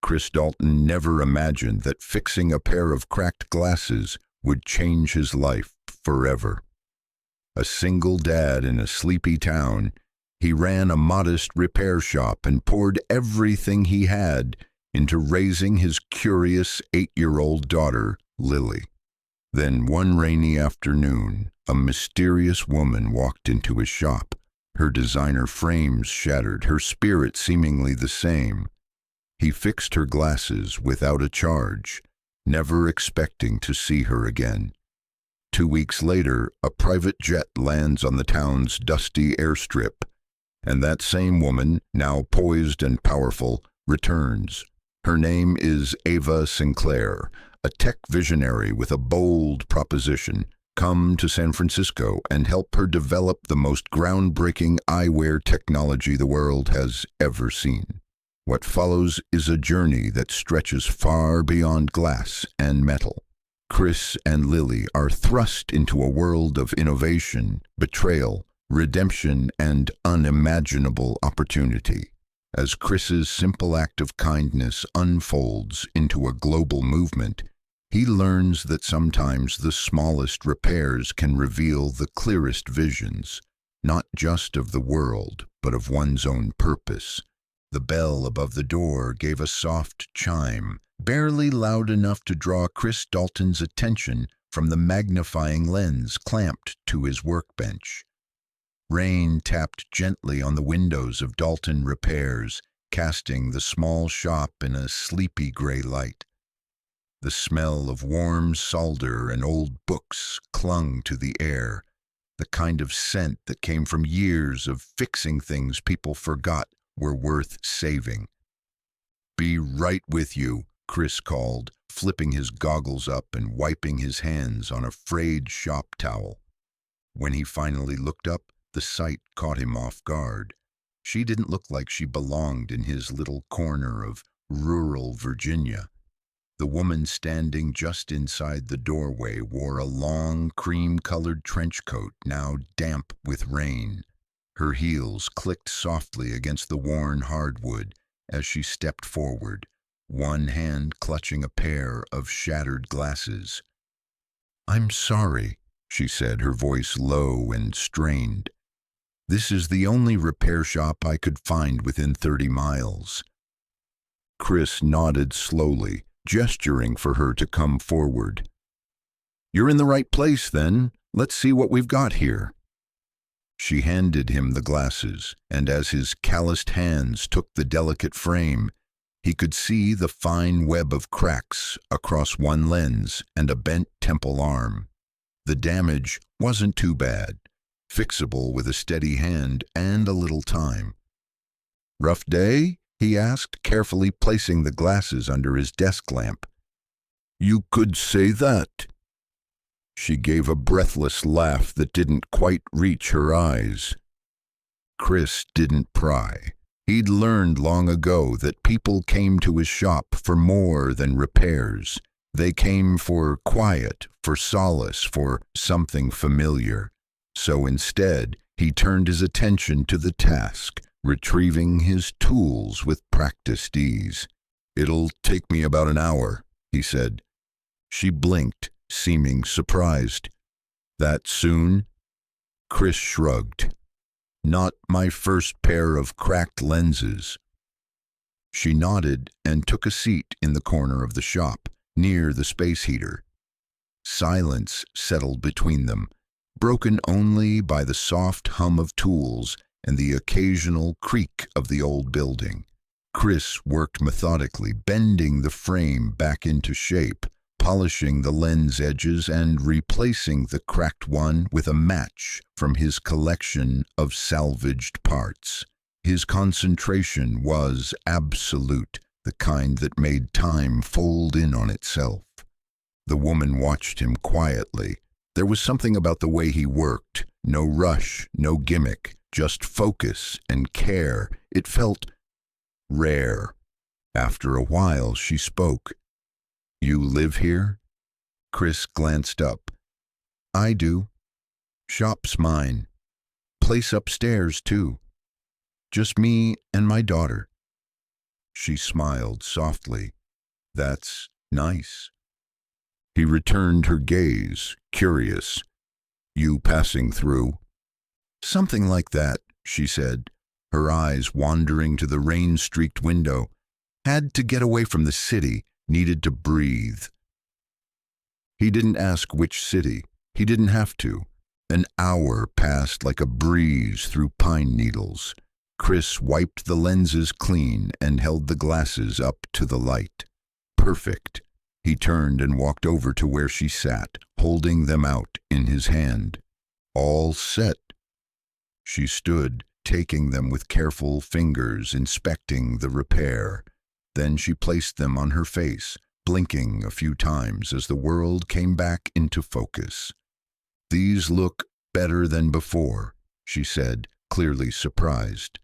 Chris Dalton never imagined that fixing a pair of cracked glasses would change his life forever. A single dad in a sleepy town, he ran a modest repair shop and poured everything he had into raising his curious 8-year-old daughter, Lily. Then one rainy afternoon, a mysterious woman walked into his shop. Her designer frames shattered, her spirit seemingly the same. He fixed her glasses without a charge, never expecting to see her again. 2 weeks later, a private jet lands on the town's dusty airstrip, and that same woman, now poised and powerful, returns. Her name is Ava Sinclair, a tech visionary with a bold proposition. Come to San Francisco and help her develop the most groundbreaking eyewear technology the world has ever seen. What follows is a journey that stretches far beyond glass and metal. Chris and Lily are thrust into a world of innovation, betrayal, redemption, and unimaginable opportunity. As Chris's simple act of kindness unfolds into a global movement, he learns that sometimes the smallest repairs can reveal the clearest visions, not just of the world, but of one's own purpose. The bell above the door gave a soft chime, barely loud enough to draw Chris Dalton's attention from the magnifying lens clamped to his workbench. Rain tapped gently on the windows of Dalton Repairs, casting the small shop in a sleepy gray light. The smell of warm solder and old books clung to the air, the kind of scent that came from years of fixing things people forgot were worth saving. "Be right with you," Chris called, flipping his goggles up and wiping his hands on a frayed shop towel. When he finally looked up, the sight caught him off guard. She didn't look like she belonged in his little corner of rural Virginia. The woman standing just inside the doorway wore a long, cream-colored trench coat, now damp with rain. Her heels clicked softly against the worn hardwood as she stepped forward, one hand clutching a pair of shattered glasses. "I'm sorry," she said, her voice low and strained. "This is the only repair shop I could find within 30 miles. Chris nodded slowly, gesturing for her to come forward. "You're in the right place, then. Let's see what we've got here." She handed him the glasses, and as his calloused hands took the delicate frame, he could see the fine web of cracks across one lens and a bent temple arm. The damage wasn't too bad, fixable with a steady hand and a little time. "Rough day?" he asked, carefully placing the glasses under his desk lamp. "You could say that." She gave a breathless laugh that didn't quite reach her eyes. Chris didn't pry. He'd learned long ago that people came to his shop for more than repairs. They came for quiet, for solace, for something familiar. So instead, he turned his attention to the task, retrieving his tools with practiced ease. "It'll take me about an hour," he said. She blinked, seeming surprised. "That soon?" Chris shrugged. "Not my first pair of cracked lenses." She nodded and took a seat in the corner of the shop, near the space heater. Silence settled between them, broken only by the soft hum of tools and the occasional creak of the old building. Chris worked methodically, bending the frame back into shape, polishing the lens edges and replacing the cracked one with a match from his collection of salvaged parts. His concentration was absolute, the kind that made time fold in on itself. The woman watched him quietly. There was something about the way he worked, no rush, no gimmick, just focus and care. It felt rare. After a while, she spoke. "You live here?" Chris glanced up. "I do. Shop's mine. Place upstairs, too. Just me and my daughter." She smiled softly. That's nice. He returned her gaze, curious. You passing through? Something like that, she said, her eyes wandering to the rain-streaked window. Had to get away from the city, needed to breathe. He didn't ask which city. He didn't have to. An hour passed like a breeze through pine needles. Chris wiped the lenses clean and held the glasses up to the light. Perfect. He turned and walked over to where she sat, holding them out in his hand. All set. She stood, taking them with careful fingers, inspecting the repair. Then she placed them on her face, blinking a few times as the world came back into focus. These look better than before, she said, clearly surprised.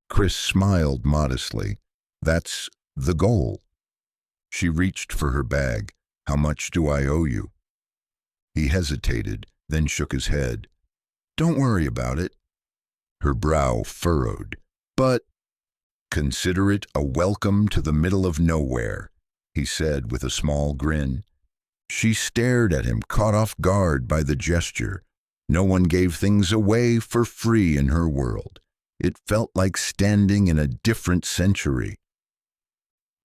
Chris smiled modestly. That's the goal. She reached for her bag. How much do I owe you? He hesitated, then shook his head. Don't worry about it. Her brow furrowed. But consider it a welcome to the middle of nowhere, he said with a small grin. She stared at him, caught off guard by the gesture. No one gave things away for free in her world. It felt like standing in a different century.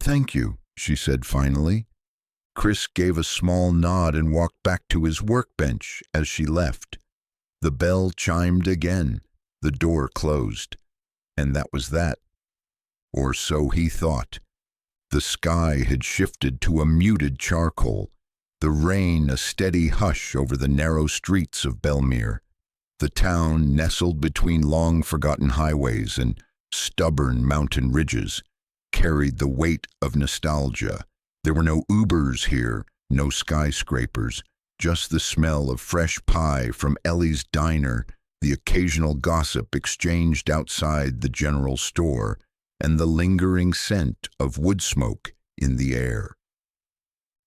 Thank you, she said finally. Chris gave a small nod and walked back to his workbench as she left. The bell chimed again. The door closed. And that was that. Or so he thought. The sky had shifted to a muted charcoal, the rain a steady hush over the narrow streets of Belmere. The town, nestled between long-forgotten highways and stubborn mountain ridges, carried the weight of nostalgia. There were no Ubers here, no skyscrapers, just the smell of fresh pie from Ellie's diner, the occasional gossip exchanged outside the general store, and the lingering scent of wood smoke in the air.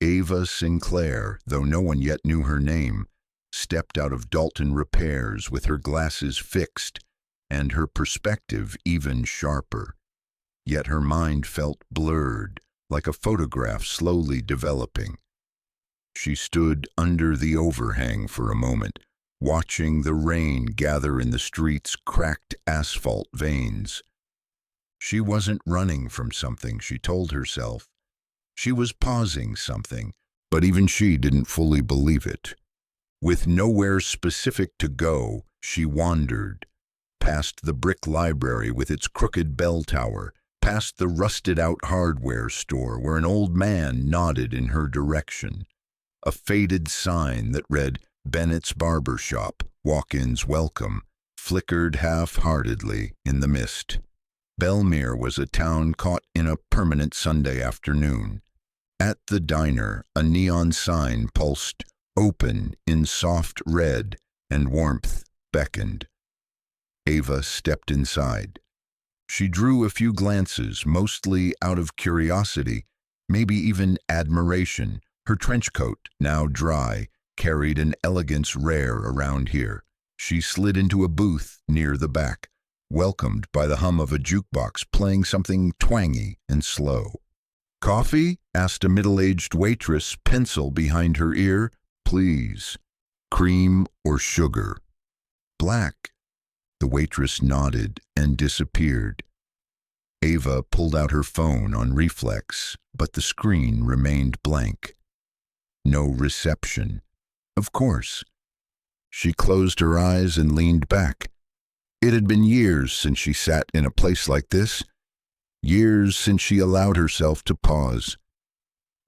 Ava Sinclair, though no one yet knew her name, stepped out of Dalton Repairs with her glasses fixed and her perspective even sharper. Yet her mind felt blurred, like a photograph slowly developing. She stood under the overhang for a moment, watching the rain gather in the street's cracked asphalt veins. She wasn't running from something, she told herself. She was pausing something, but even she didn't fully believe it. With nowhere specific to go, she wandered, past the brick library with its crooked bell tower, past the rusted-out hardware store where an old man nodded in her direction. A faded sign that read, Bennett's Barber Shop, walk-ins welcome, flickered half-heartedly in the mist. Belmere was a town caught in a permanent Sunday afternoon. At the diner, a neon sign pulsed, open in soft red, and warmth beckoned. Ava stepped inside. She drew a few glances, mostly out of curiosity, maybe even admiration. Her trench coat, now dry, carried an elegance rare around here. She slid into a booth near the back, welcomed by the hum of a jukebox playing something twangy and slow. Coffee? Asked a middle-aged waitress, pencil behind her ear. Please. Cream or sugar? Black. The waitress nodded and disappeared. Ava pulled out her phone on reflex, but the screen remained blank. No reception. Of course. She closed her eyes and leaned back. It had been years since she sat in a place like this, years since she allowed herself to pause.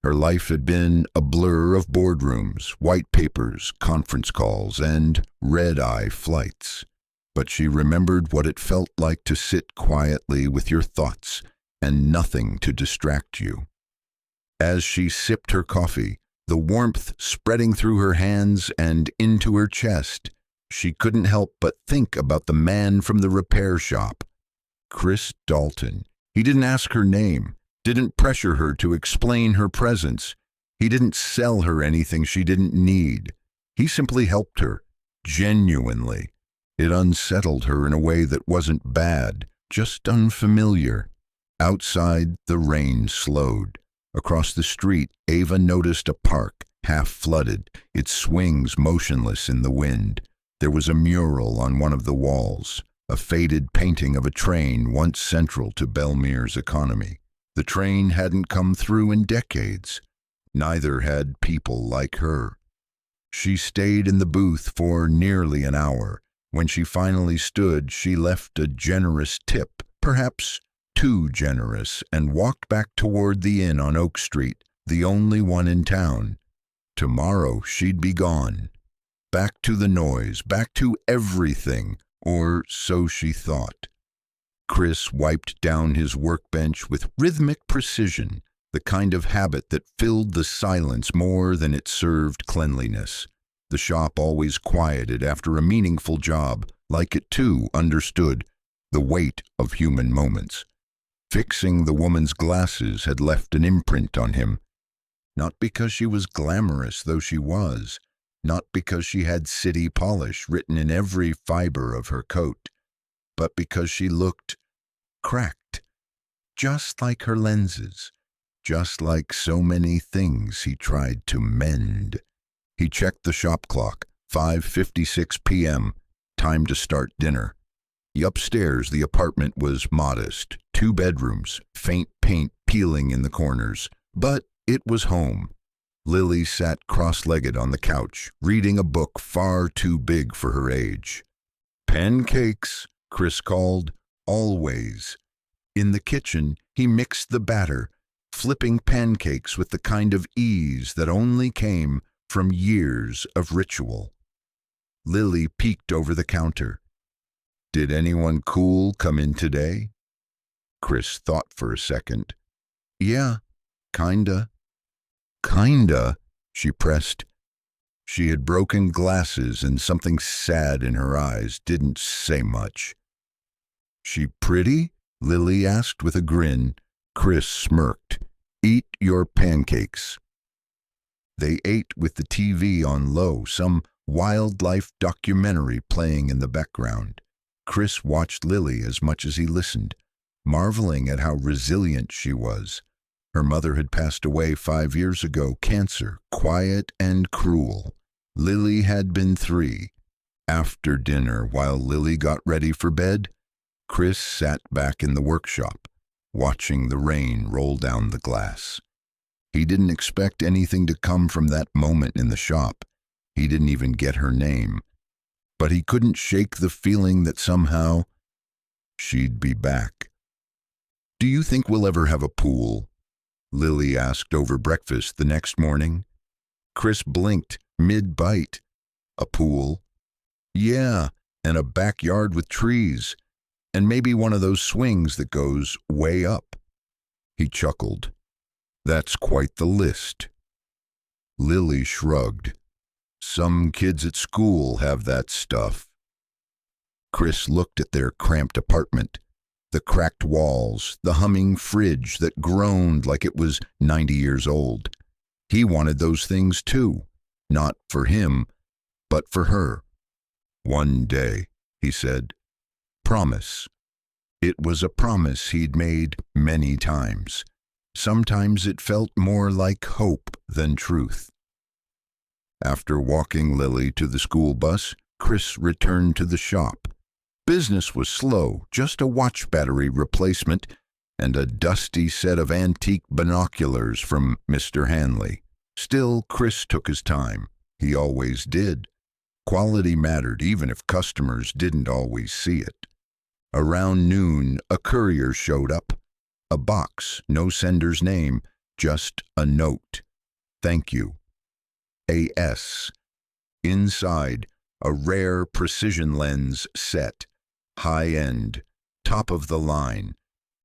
Her life had been a blur of boardrooms, white papers, conference calls, and red-eye flights. But she remembered what it felt like to sit quietly with your thoughts and nothing to distract you. As she sipped her coffee, the warmth spreading through her hands and into her chest, she couldn't help but think about the man from the repair shop. Chris Dalton. He didn't ask her name, didn't pressure her to explain her presence. He didn't sell her anything she didn't need. He simply helped her, genuinely. It unsettled her in a way that wasn't bad, just unfamiliar. Outside, the rain slowed. Across the street, Ava noticed a park, half flooded, its swings motionless in the wind. There was a mural on one of the walls, a faded painting of a train once central to Belmere's economy. The train hadn't come through in decades. Neither had people like her. She stayed in the booth for nearly an hour. When she finally stood, she left a generous tip, perhaps too generous, and walked back toward the inn on Oak Street, the only one in town. Tomorrow she'd be gone. Back to the noise, back to everything, or so she thought. Chris wiped down his workbench with rhythmic precision, the kind of habit that filled the silence more than it served cleanliness. The shop always quieted after a meaningful job, like it too understood the weight of human moments. Fixing the woman's glasses had left an imprint on him. Not because she was glamorous, though she was. Not because she had city polish written in every fiber of her coat. But because she looked cracked. Just like her lenses. Just like so many things he tried to mend. He checked the shop clock. 5:56 p.m. Time to start dinner. Upstairs, the apartment was modest. 2 bedrooms, faint paint peeling in the corners. But it was home. Lily sat cross-legged on the couch, reading a book far too big for her age. "Pancakes," Chris called, always. In the kitchen, he mixed the batter, flipping pancakes with the kind of ease that only came from years of ritual. Lily peeked over the counter. "Did anyone cool come in today?" Chris thought for a second. "Yeah, kinda." "Kinda?" she pressed. She had broken glasses and something sad in her eyes didn't say much. "She pretty?" Lily asked with a grin. Chris smirked. "Eat your pancakes." They ate with the TV on low, some wildlife documentary playing in the background. Chris watched Lily as much as he listened, marveling at how resilient she was. Her mother had passed away 5 years ago, cancer, quiet and cruel. Lily had been 3. After dinner, while Lily got ready for bed, Chris sat back in the workshop, watching the rain roll down the glass. He didn't expect anything to come from that moment in the shop. He didn't even get her name. But he couldn't shake the feeling that somehow she'd be back. "Do you think we'll ever have a pool?" Lily asked over breakfast the next morning. Chris blinked, mid-bite. "A pool?" "Yeah, and a backyard with trees, and maybe one of those swings that goes way up." He chuckled. "That's quite the list." Lily shrugged. "Some kids at school have that stuff." Chris looked at their cramped apartment. The cracked walls, the humming fridge that groaned like it was 90 years old. He wanted those things too. Not for him, but for her. "One day," he said. "Promise." It was a promise he'd made many times. Sometimes it felt more like hope than truth. After walking Lily to the school bus, Chris returned to the shop. Business was slow, just a watch battery replacement and a dusty set of antique binoculars from Mr. Hanley. Still, Chris took his time. He always did. Quality mattered even if customers didn't always see it. Around noon, a courier showed up. A box, no sender's name, just a note. "Thank you. A.S." Inside, a rare precision lens set. High-end, top of the line.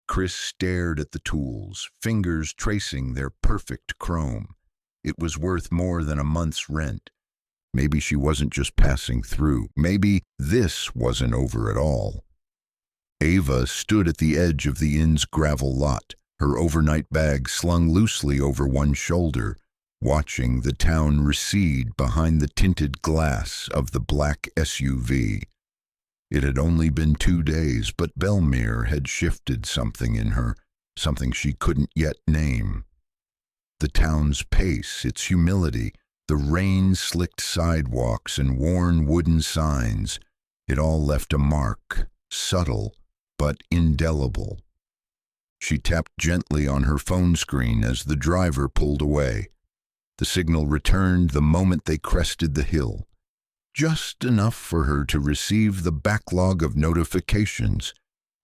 Chris stared at the tools, fingers tracing their perfect chrome. It was worth more than a month's rent. Maybe she wasn't just passing through. Maybe this wasn't over at all. Ava stood at the edge of the inn's gravel lot, her overnight bag slung loosely over one shoulder, watching the town recede behind the tinted glass of the black SUV. It had only been 2 days, but Belmere had shifted something in her. something she couldn't yet name. The town's pace, its humility, the rain-slicked sidewalks and worn wooden signs, it all left a mark, subtle but indelible. She tapped gently on her phone screen as the driver pulled away. The signal returned the moment they crested the hill, just enough for her to receive the backlog of notifications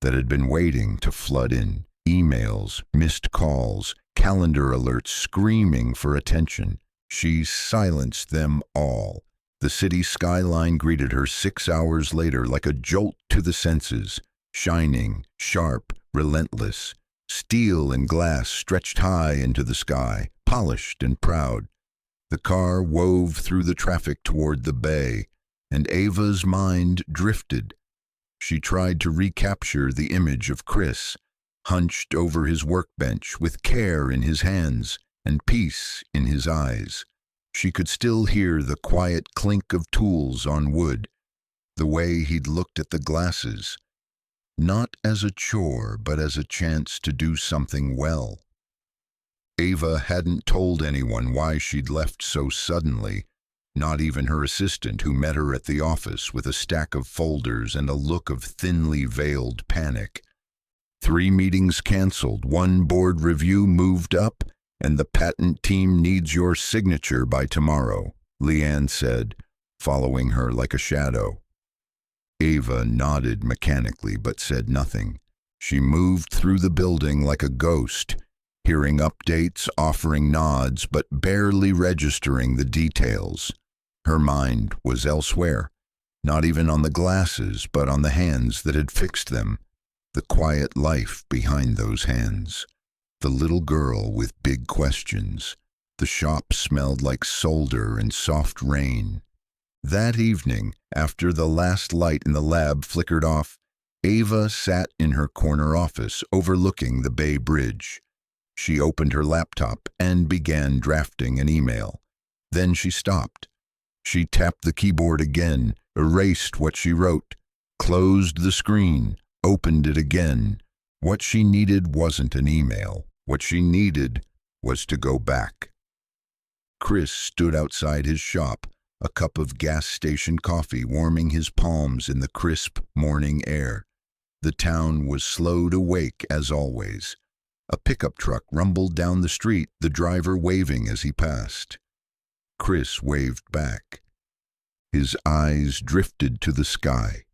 that had been waiting to flood in. Emails, missed calls, calendar alerts screaming for attention. She silenced them all. The city skyline greeted her 6 hours later like a jolt to the senses, shining, sharp, relentless. Steel and glass stretched high into the sky, polished and proud. The car wove through the traffic toward the bay, and Ava's mind drifted. She tried to recapture the image of Chris, hunched over his workbench with care in his hands and peace in his eyes. She could still hear the quiet clink of tools on wood, the way he'd looked at the glasses, not as a chore, but as a chance to do something well. Ava hadn't told anyone why she'd left so suddenly, not even her assistant, who met her at the office with a stack of folders and a look of thinly veiled panic. 3 meetings canceled, 1 board review moved up, and the patent team needs your signature by tomorrow, Leanne said, following her like a shadow. Ava nodded mechanically but said nothing. She moved through the building like a ghost, hearing updates, offering nods, but barely registering the details. Her mind was elsewhere, not even on the glasses, but on the hands that had fixed them, the quiet life behind those hands, the little girl with big questions. The shop smelled like solder and soft rain. That evening, after the last light in the lab flickered off, Ava sat in her corner office overlooking the Bay Bridge. She opened her laptop and began drafting an email. Then she stopped. She tapped the keyboard again, erased what she wrote, closed the screen, opened it again. What she needed wasn't an email. What she needed was to go back. Chris stood outside his shop, a cup of gas station coffee warming his palms in the crisp morning air. The town was slow to wake as always. A pickup truck rumbled down the street, the driver waving as he passed. Chris waved back. His eyes drifted to the sky.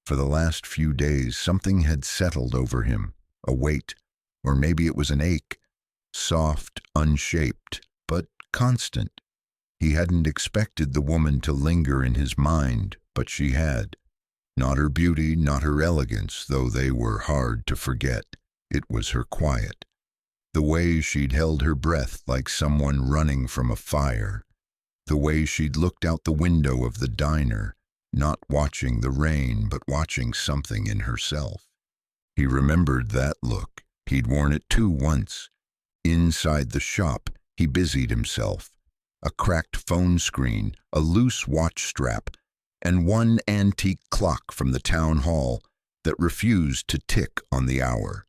For the last few days, something had settled over him, a weight, or maybe it was an ache, soft, unshaped, but constant. He hadn't expected the woman to linger in his mind, but she had. Not her beauty, not her elegance, though they were hard to forget. It was her quiet. The way she'd held her breath like someone running from a fire. The way she'd looked out the window of the diner, not watching the rain, but watching something in herself. He remembered that look. He'd worn it too once. Inside the shop, he busied himself. A cracked phone screen, a loose watch strap, and one antique clock from the town hall that refused to tick on the hour.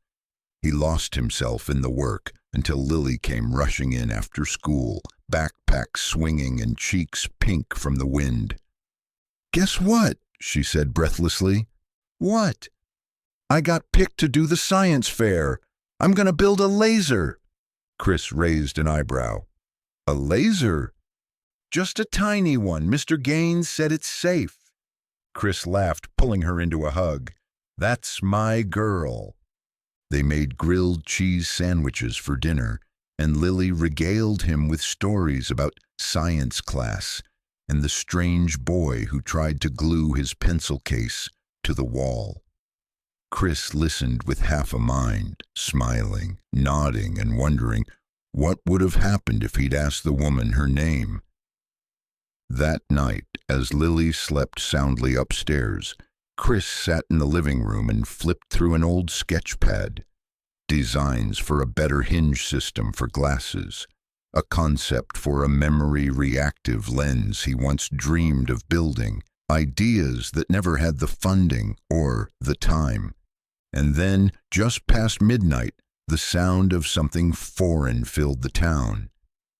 He lost himself in the work until Lily came rushing in after school, backpack swinging and cheeks pink from the wind. "Guess what?" she said breathlessly. "What?" "I got picked to do the science fair. I'm going to build a laser." Chris raised an eyebrow. "A laser?" "Just a tiny one. Mr. Gaines said it's safe." Chris laughed, pulling her into a hug. "That's my girl." They made grilled cheese sandwiches for dinner, and Lily regaled him with stories about science class and the strange boy who tried to glue his pencil case to the wall. Chris listened with half a mind, smiling, nodding, and wondering what would have happened if he'd asked the woman her name. That night, as Lily slept soundly upstairs, Chris sat in the living room and flipped through an old sketch pad. Designs for a better hinge system for glasses, a concept for a memory-reactive lens he once dreamed of building, ideas that never had the funding or the time. And then, just past midnight, The sound of something foreign filled the town.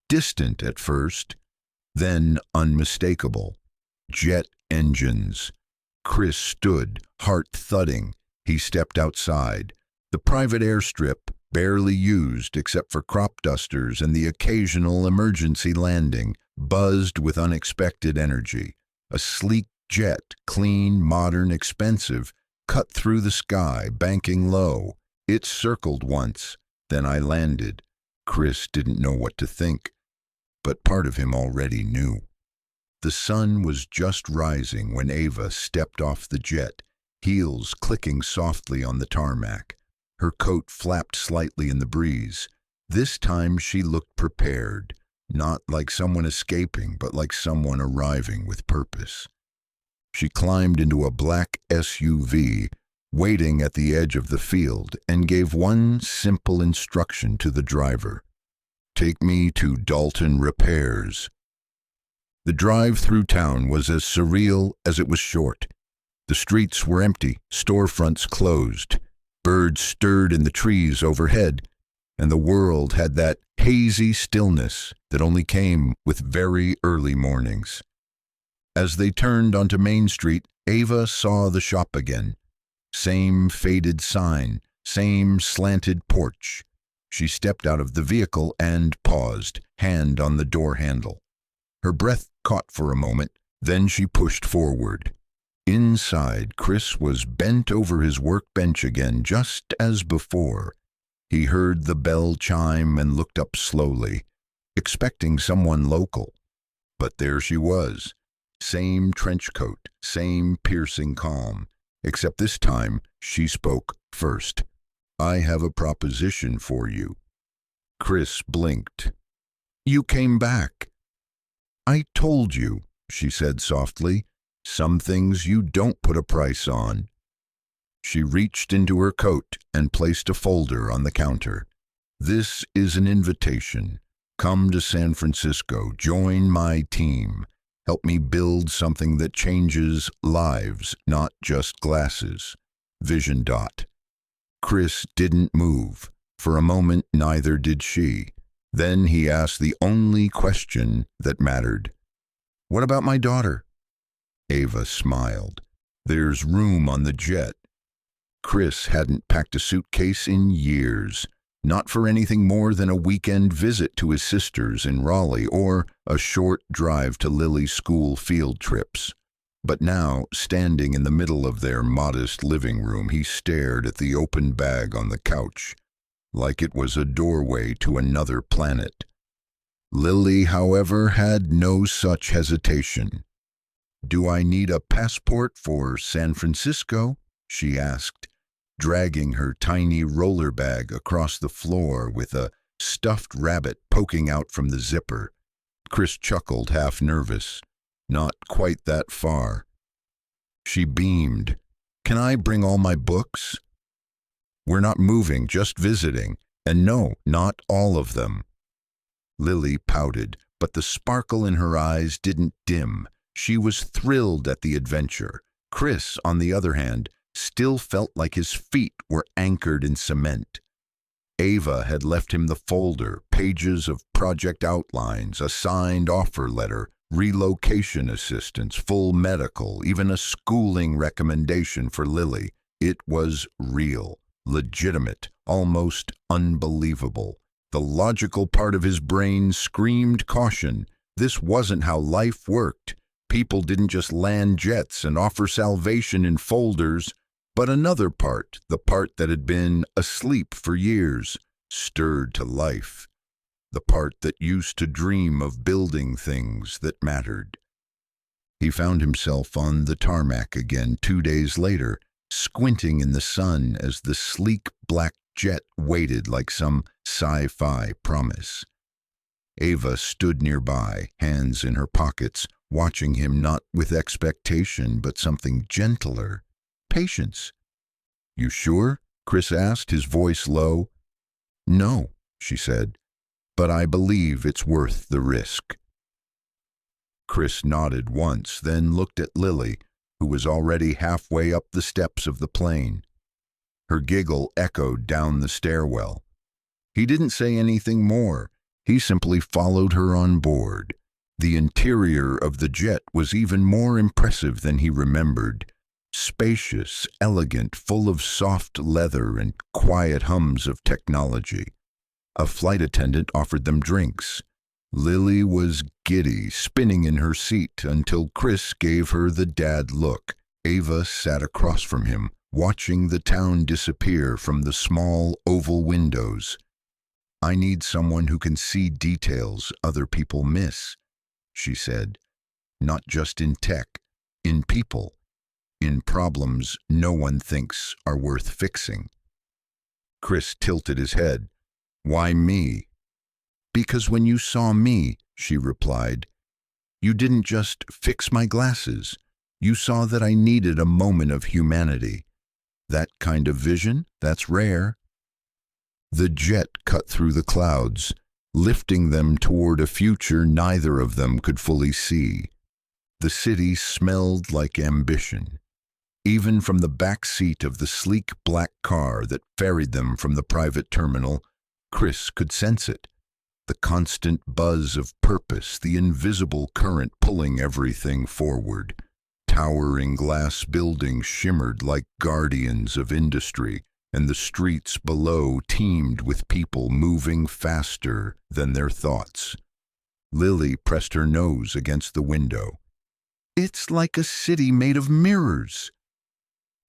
Distant at first, then unmistakable. Jet engines. Chris stood, heart thudding. He stepped outside. The private airstrip, barely used except for crop dusters and the occasional emergency landing, buzzed with unexpected energy. A sleek jet, clean, modern, expensive, cut through the sky, banking low. It circled once, then I landed. Chris didn't know what to think, but part of him already knew. The sun was just rising when Ava stepped off the jet, heels clicking softly on the tarmac. Her coat flapped slightly in the breeze. This time she looked prepared, not like someone escaping, but like someone arriving with purpose. She climbed into a black SUV, waiting at the edge of the field, and gave one simple instruction to the driver. "Take me to Dalton Repairs." The drive through town was as surreal as it was short. The streets were empty, storefronts closed. Birds stirred in the trees overhead, and the world had that hazy stillness that only came with very early mornings. As they turned onto Main Street, Ava saw the shop again. Same faded sign, same slanted porch. She stepped out of the vehicle and paused, hand on the door handle. Her breath caught for a moment, then she pushed forward. Inside, Chris was bent over his workbench again, just as before. He heard the bell chime and looked up slowly, expecting someone local. But there she was. Same trench coat, same piercing calm, except this time she spoke first. "I have a proposition for you." Chris blinked. "You came back." "I told you," she said softly, "some things you don't put a price on." She reached into her coat and placed a folder on the counter. "This is an invitation. Come to San Francisco, join my team. Help me build something that changes lives, not just glasses. Vision Dot." Chris didn't move. For a moment, neither did she. Then he asked the only question that mattered. "What about my daughter?" Ava smiled. "There's room on the jet." Chris hadn't packed a suitcase in years, not for anything more than a weekend visit to his sisters in Raleigh or a short drive to Lily's school field trips. But now, standing in the middle of their modest living room, he stared at the open bag on the couch, like it was a doorway to another planet. Lily, however, had no such hesitation. "Do I need a passport for San Francisco?" she asked, dragging her tiny roller bag across the floor with a stuffed rabbit poking out from the zipper. Chris chuckled, half nervous. "Not quite that far." She beamed. "Can I bring all my books?" "We're not moving, just visiting. And no, not all of them." Lily pouted, but the sparkle in her eyes didn't dim. She was thrilled at the adventure. Chris, on the other hand, still felt like his feet were anchored in cement. Ava had left him the folder, pages of project outlines, a signed offer letter, relocation assistance, full medical, even a schooling recommendation for Lily. It was real, legitimate, almost unbelievable. The logical part of his brain screamed caution. This wasn't how life worked. People didn't just land jets and offer salvation in folders. But another part, the part that had been asleep for years, stirred to life. The part that used to dream of building things that mattered. He found himself on the tarmac again 2 days later, squinting in the sun as the sleek black jet waited like some sci-fi promise. Ava stood nearby, hands in her pockets, watching him not with expectation but something gentler. Patience. "You sure?" Chris asked, his voice low. "No," she said, "but I believe it's worth the risk." Chris nodded once, then looked at Lily, who was already halfway up the steps of the plane. Her giggle echoed down the stairwell. He didn't say anything more. He simply followed her on board. The interior of the jet was even more impressive than he remembered. Spacious, elegant, full of soft leather and quiet hums of technology. A flight attendant offered them drinks. Lily was giddy, spinning in her seat until Chris gave her the dad look. Ava sat across from him, watching the town disappear from the small oval windows. "I need someone who can see details other people miss," she said. "Not just in tech, in people, in problems no one thinks are worth fixing." Chris tilted his head. "Why me?" "Because when you saw me," she replied, "you didn't just fix my glasses. You saw that I needed a moment of humanity. That kind of vision, that's rare." The jet cut through the clouds, lifting them toward a future neither of them could fully see. The city smelled like ambition. Even from the back seat of the sleek black car that ferried them from the private terminal, Chris could sense it. The constant buzz of purpose, the invisible current pulling everything forward. Towering glass buildings shimmered like guardians of industry, and the streets below teemed with people moving faster than their thoughts. Lily pressed her nose against the window. "It's like a city made of mirrors."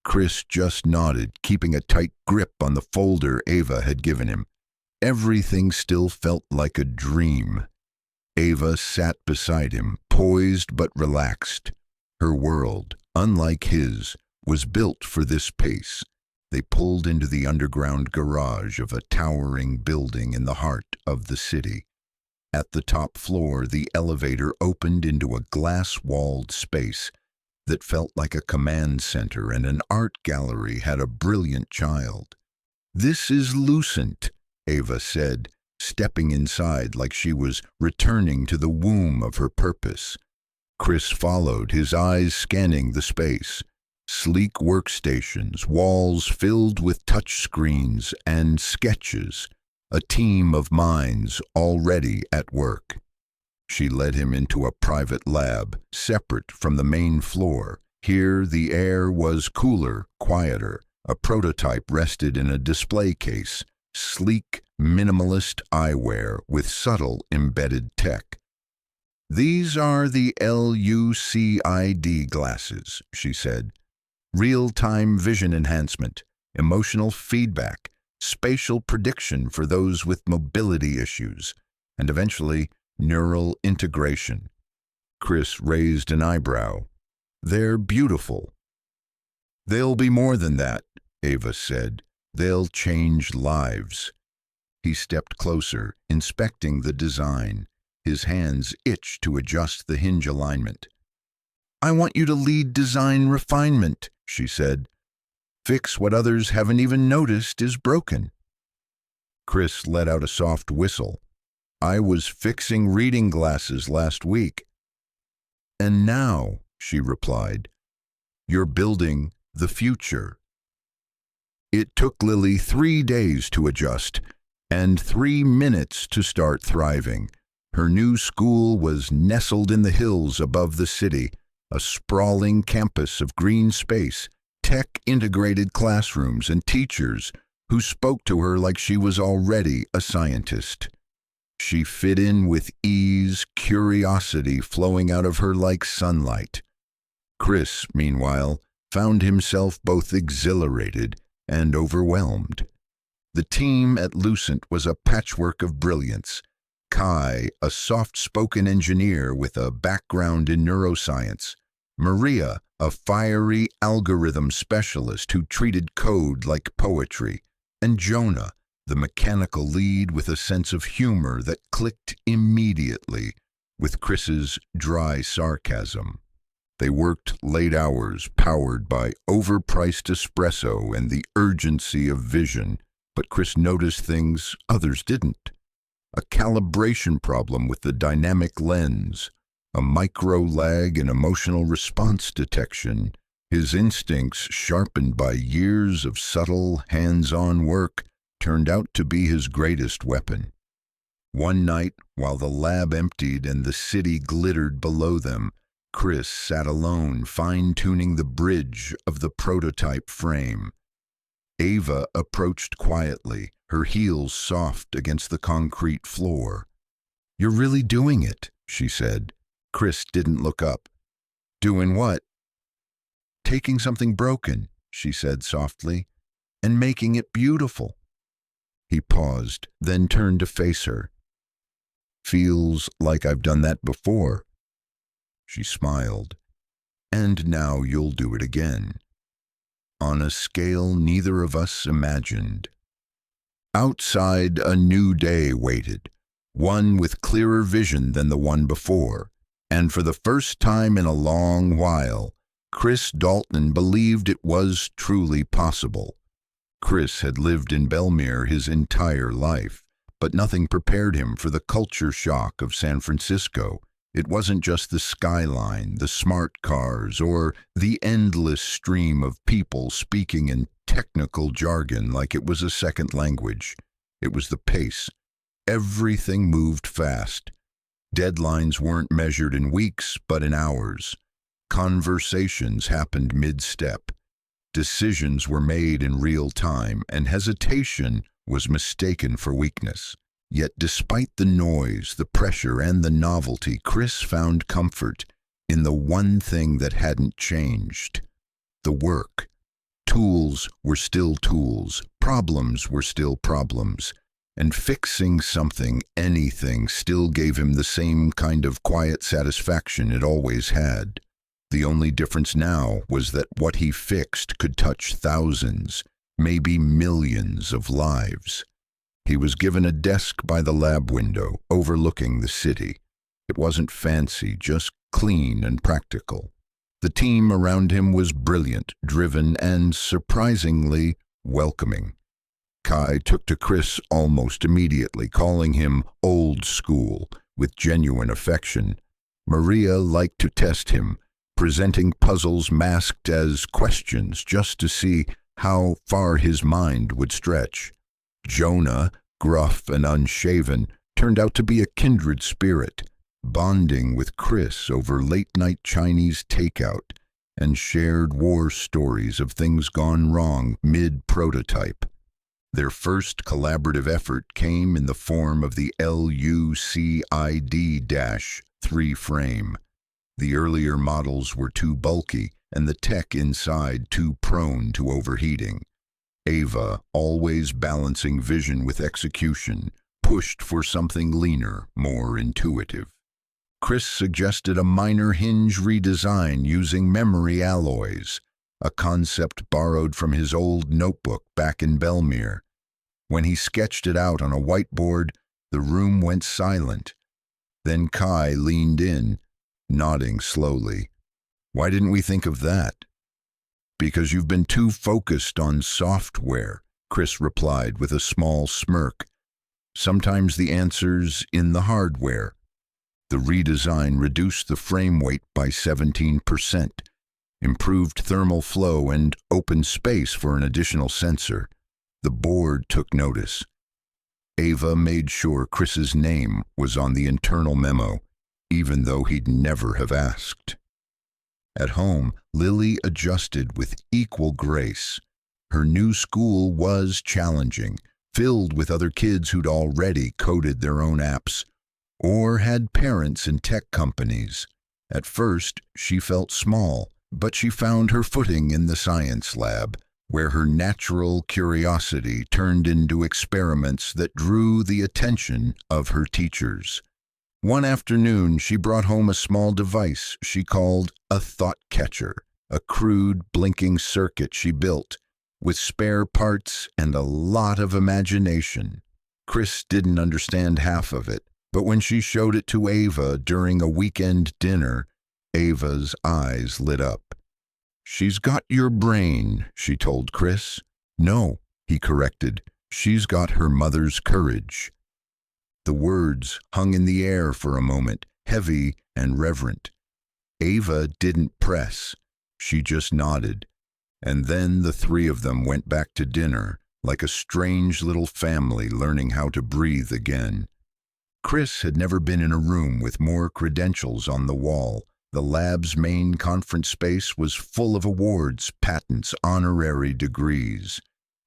Chris just nodded, keeping a tight grip on the folder Ava had given him. Everything still felt like a dream. Ava sat beside him, poised but relaxed. Her world, unlike his, was built for this pace. They pulled into the underground garage of a towering building in the heart of the city. At the top floor, the elevator opened into a glass-walled space that felt like a command center, and an art gallery had a brilliant child. "This is Lucent," Ava said, stepping inside like she was returning to the womb of her purpose. Chris followed, his eyes scanning the space. Sleek workstations, walls filled with touch screens and sketches, a team of minds already at work. She led him into a private lab, separate from the main floor. Here the air was cooler, quieter. A prototype rested in a display case, sleek, minimalist eyewear with subtle embedded tech. "These are the LUCID glasses," she said. "Real-time vision enhancement, emotional feedback, spatial prediction for those with mobility issues, and eventually neural integration." Chris raised an eyebrow. "They're beautiful." "They'll be more than that," Ava said. "They'll change lives." He stepped closer, inspecting the design. His hands itched to adjust the hinge alignment. "I want you to lead design refinement," she said. "Fix what others haven't even noticed is broken." Chris let out a soft whistle. "I was fixing reading glasses last week." "And now," she replied, "you're building the future." It took Lily 3 days to adjust, and 3 minutes to start thriving. Her new school was nestled in the hills above the city, a sprawling campus of green space, tech-integrated classrooms, and teachers who spoke to her like she was already a scientist. She fit in with ease, curiosity flowing out of her like sunlight. Chris, meanwhile, found himself both exhilarated and overwhelmed. The team at Lucent was a patchwork of brilliance. Kai, a soft-spoken engineer with a background in neuroscience. Maria, a fiery algorithm specialist who treated code like poetry. And Jonah, the mechanical lead with a sense of humor that clicked immediately with Chris's dry sarcasm. They worked late hours, powered by overpriced espresso and the urgency of vision, but Chris noticed things others didn't. A calibration problem with the dynamic lens, a micro lag in emotional response detection, his instincts sharpened by years of subtle, hands-on work, turned out to be his greatest weapon. One night, while the lab emptied and the city glittered below them, Chris sat alone, fine-tuning the bridge of the prototype frame. Ava approached quietly, her heels soft against the concrete floor. "You're really doing it," she said. Chris didn't look up. "Doing what?" "Taking something broken," she said softly, "and making it beautiful." He paused, then turned to face her. "Feels like I've done that before." She smiled. "And now you'll do it again. On a scale neither of us imagined." Outside, a new day waited, one with clearer vision than the one before, and for the first time in a long while, Chris Dalton believed it was truly possible. Chris had lived in Belmere his entire life, but nothing prepared him for the culture shock of San Francisco. It wasn't just the skyline, the smart cars, or the endless stream of people speaking in technical jargon like it was a second language. It was the pace. Everything moved fast. Deadlines weren't measured in weeks, but in hours. Conversations happened mid-step. Decisions were made in real time, and hesitation was mistaken for weakness. Yet despite the noise, the pressure, and the novelty, Chris found comfort in the one thing that hadn't changed: the work. Tools were still tools, problems were still problems, and fixing something, anything, still gave him the same kind of quiet satisfaction it always had. The only difference now was that what he fixed could touch thousands, maybe millions of lives. He was given a desk by the lab window, overlooking the city. It wasn't fancy, just clean and practical. The team around him was brilliant, driven, and surprisingly welcoming. Kai took to Chris almost immediately, calling him old school, with genuine affection. Maria liked to test him, presenting puzzles masked as questions just to see how far his mind would stretch. Jonah, gruff and unshaven, turned out to be a kindred spirit, bonding with Chris over late-night Chinese takeout and shared war stories of things gone wrong mid-prototype. Their first collaborative effort came in the form of the LUCID-3 frame. The earlier models were too bulky and the tech inside too prone to overheating. Ava, always balancing vision with execution, pushed for something leaner, more intuitive. Chris suggested a minor hinge redesign using memory alloys, a concept borrowed from his old notebook back in Belmere. When he sketched it out on a whiteboard, the room went silent. Then Kai leaned in, nodding slowly. "Why didn't we think of that?" "Because you've been too focused on software," Chris replied with a small smirk. "Sometimes the answer's in the hardware." The redesign reduced the frame weight by 17%, improved thermal flow, and opened space for an additional sensor. The board took notice. Ava made sure Chris's name was on the internal memo, even though he'd never have asked. At home, Lily adjusted with equal grace. Her new school was challenging, filled with other kids who'd already coded their own apps, or had parents in tech companies. At first, she felt small, but she found her footing in the science lab, where her natural curiosity turned into experiments that drew the attention of her teachers. One afternoon, she brought home a small device she called a thought catcher, a crude, blinking circuit she built, with spare parts and a lot of imagination. Chris didn't understand half of it, but when she showed it to Ava during a weekend dinner, Ava's eyes lit up. "She's got your brain," she told Chris. "No," he corrected, "she's got her mother's courage." The words hung in the air for a moment, heavy and reverent. Ava didn't press. She just nodded. And then the three of them went back to dinner, like a strange little family learning how to breathe again. Chris had never been in a room with more credentials on the wall. The lab's main conference space was full of awards, patents, honorary degrees.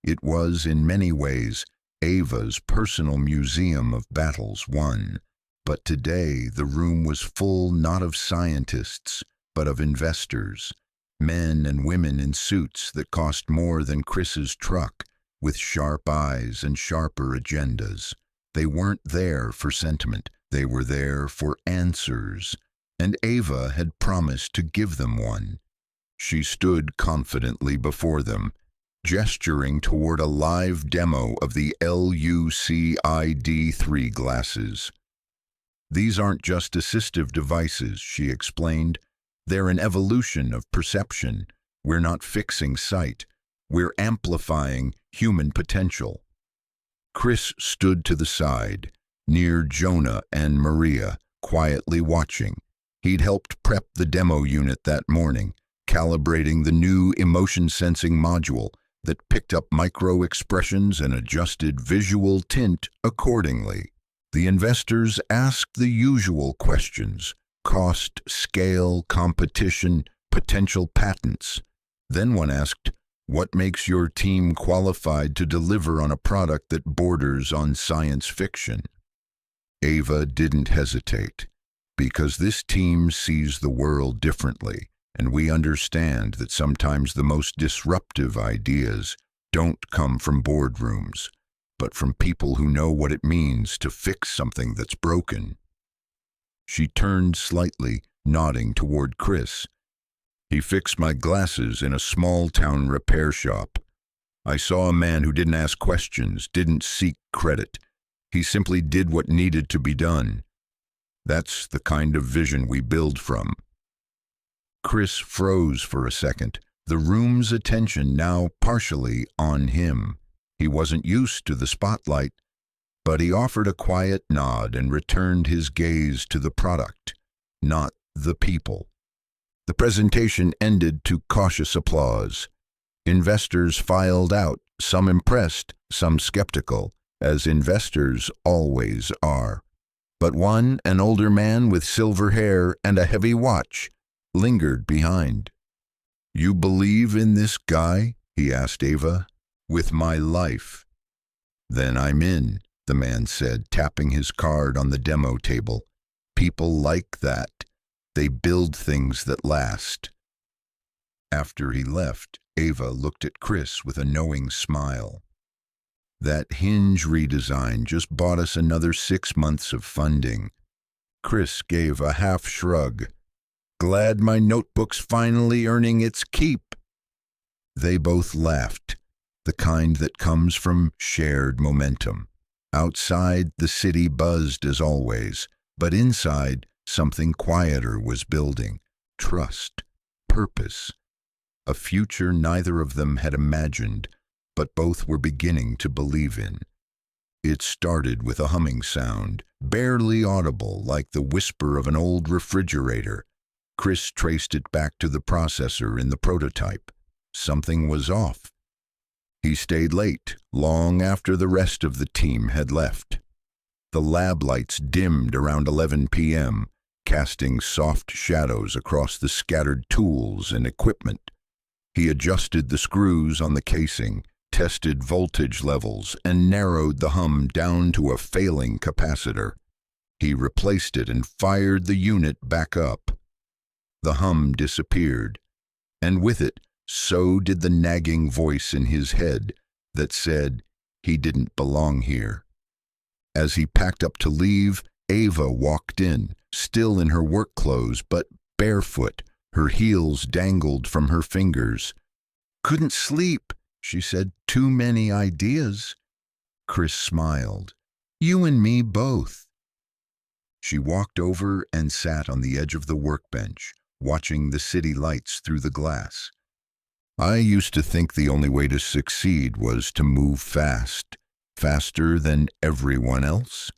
It was, in many ways, Ava's personal museum of battles won. But today the room was full not of scientists, but of investors, men and women in suits that cost more than Chris's truck, with sharp eyes and sharper agendas. They weren't there for sentiment, they were there for answers, and Ava had promised to give them one. She stood confidently before them, gesturing toward a live demo of the LUCID-3 glasses. These aren't just assistive devices, she explained. They're an evolution of perception. We're not fixing sight. We're amplifying human potential. Chris stood to the side, near Jonah and Maria, quietly watching. He'd helped prep the demo unit that morning, calibrating the new emotion-sensing module that picked up micro-expressions and adjusted visual tint accordingly. The investors asked the usual questions: cost, scale, competition, potential patents. Then one asked, what makes your team qualified to deliver on a product that borders on science fiction? Ava didn't hesitate, because this team sees the world differently, and we understand that sometimes the most disruptive ideas don't come from boardrooms, but from people who know what it means to fix something that's broken. She turned slightly, nodding toward Chris. He fixed my glasses in a small-town repair shop. I saw a man who didn't ask questions, didn't seek credit. He simply did what needed to be done. That's the kind of vision we build from. Chris froze for a second, the room's attention now partially on him. He wasn't used to the spotlight, but he offered a quiet nod and returned his gaze to the product, not the people. The presentation ended to cautious applause. Investors filed out, some impressed, some skeptical, as investors always are. But one, an older man with silver hair and a heavy watch, lingered behind. "You believe in this guy?" he asked Ava. "With my life." "Then I'm in," the man said, tapping his card on the demo table. "People like that. They build things that last." After he left, Ava looked at Chris with a knowing smile. "That hinge redesign just bought us another 6 months of funding." Chris gave a half shrug. "Glad my notebook's finally earning its keep." They both laughed, the kind that comes from shared momentum. Outside, the city buzzed as always, but inside, something quieter was building. Trust, purpose, a future neither of them had imagined, but both were beginning to believe in. It started with a humming sound, barely audible, like the whisper of an old refrigerator. Chris traced it back to the processor in the prototype. Something was off. He stayed late, long after the rest of the team had left. The lab lights dimmed around 11 p.m., casting soft shadows across the scattered tools and equipment. He adjusted the screws on the casing, tested voltage levels, and narrowed the hum down to a failing capacitor. He replaced it and fired the unit back up. The hum disappeared, and with it, so did the nagging voice in his head that said he didn't belong here. As he packed up to leave, Ava walked in, still in her work clothes, but barefoot. Her heels dangled from her fingers. "Couldn't sleep," she said. "Too many ideas." Chris smiled. "You and me both." She walked over and sat on the edge of the workbench, watching the city lights through the glass. "I used to think the only way to succeed was to move fast, faster than everyone else.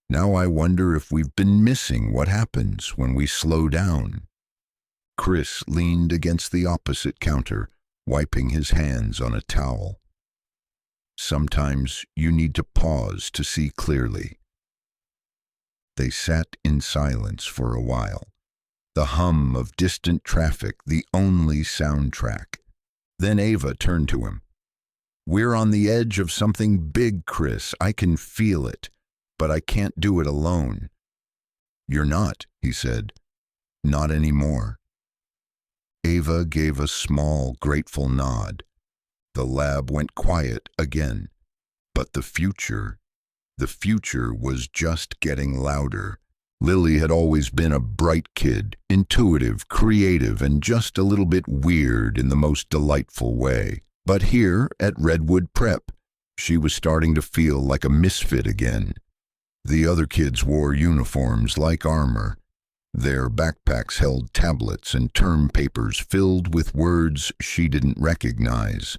Now I wonder if we've been missing what happens when we slow down." Chris leaned against the opposite counter, wiping his hands on a towel. Sometimes you need to pause to see clearly. They sat in silence for a while, the hum of distant traffic the only soundtrack. Then Ava turned to him. "We're on the edge of something big, Chris. I can feel it, but I can't do it alone." "You're not," he said. "Not anymore." Ava gave a small, grateful nod. The lab went quiet again. But the future was just getting louder. Lily had always been a bright kid, intuitive, creative, and just a little bit weird in the most delightful way. But here, at Redwood Prep, she was starting to feel like a misfit again. The other kids wore uniforms like armor. Their backpacks held tablets and term papers filled with words she didn't recognize.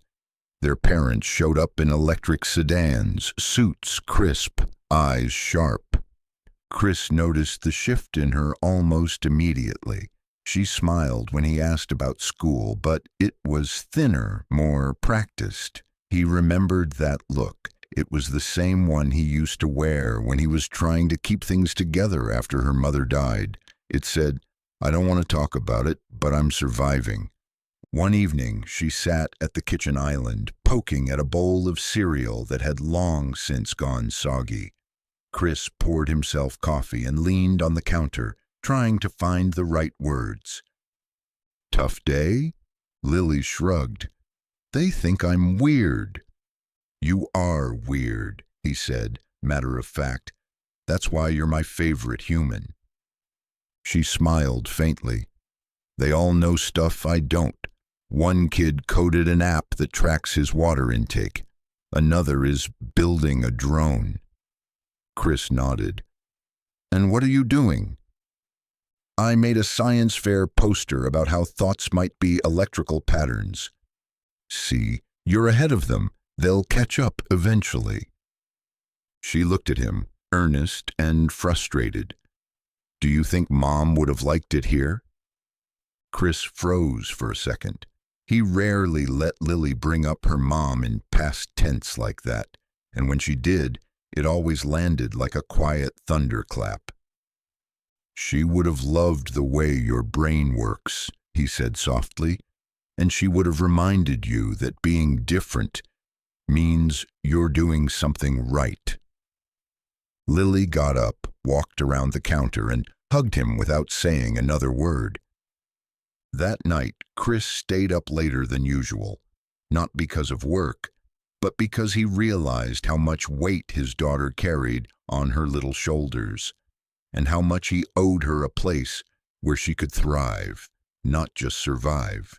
Their parents showed up in electric sedans, suits crisp, eyes sharp. Chris noticed the shift in her almost immediately. She smiled when he asked about school, but it was thinner, more practiced. He remembered that look. It was the same one he used to wear when he was trying to keep things together after her mother died. It said, "I don't want to talk about it, but I'm surviving." One evening, she sat at the kitchen island, poking at a bowl of cereal that had long since gone soggy. Chris poured himself coffee and leaned on the counter, trying to find the right words. "Tough day?" Lily shrugged. "They think I'm weird." "You are weird," he said, matter of fact. "That's why you're my favorite human." She smiled faintly. "They all know stuff I don't. One kid coded an app that tracks his water intake. Another is building a drone." Chris nodded. "And what are you doing?" "I made a science fair poster about how thoughts might be electrical patterns." "See, you're ahead of them. They'll catch up eventually." She looked at him, earnest and frustrated. "Do you think Mom would have liked it here?" Chris froze for a second. He rarely let Lily bring up her mom in past tense like that, and when she did, it always landed like a quiet thunderclap. "She would have loved the way your brain works," he said softly, "and she would have reminded you that being different means you're doing something right." Lily got up, walked around the counter, and hugged him without saying another word. That night, Chris stayed up later than usual, not because of work, but because he realized how much weight his daughter carried on her little shoulders, and how much he owed her a place where she could thrive, not just survive.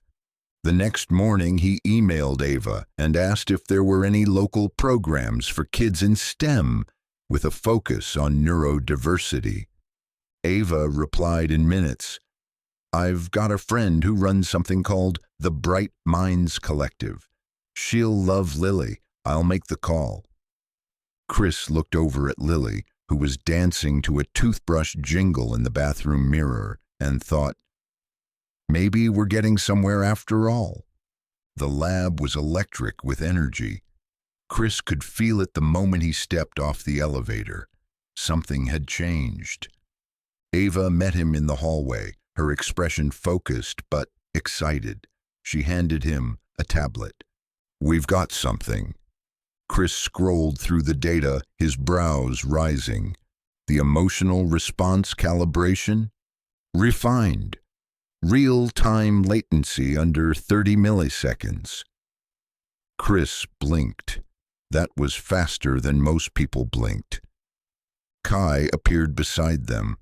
The next morning, he emailed Ava and asked if there were any local programs for kids in STEM with a focus on neurodiversity. Ava replied in minutes, "I've got a friend who runs something called the Bright Minds Collective. She'll love Lily. I'll make the call." Chris looked over at Lily, who was dancing to a toothbrush jingle in the bathroom mirror, and thought, maybe we're getting somewhere after all. The lab was electric with energy. Chris could feel it the moment he stepped off the elevator. Something had changed. Ava met him in the hallway, her expression focused but excited. She handed him a tablet. "We've got something." Chris scrolled through the data, his brows rising. The emotional response calibration? Refined. Real-time latency under 30 milliseconds. Chris blinked. That was faster than most people blinked. Kai appeared beside them.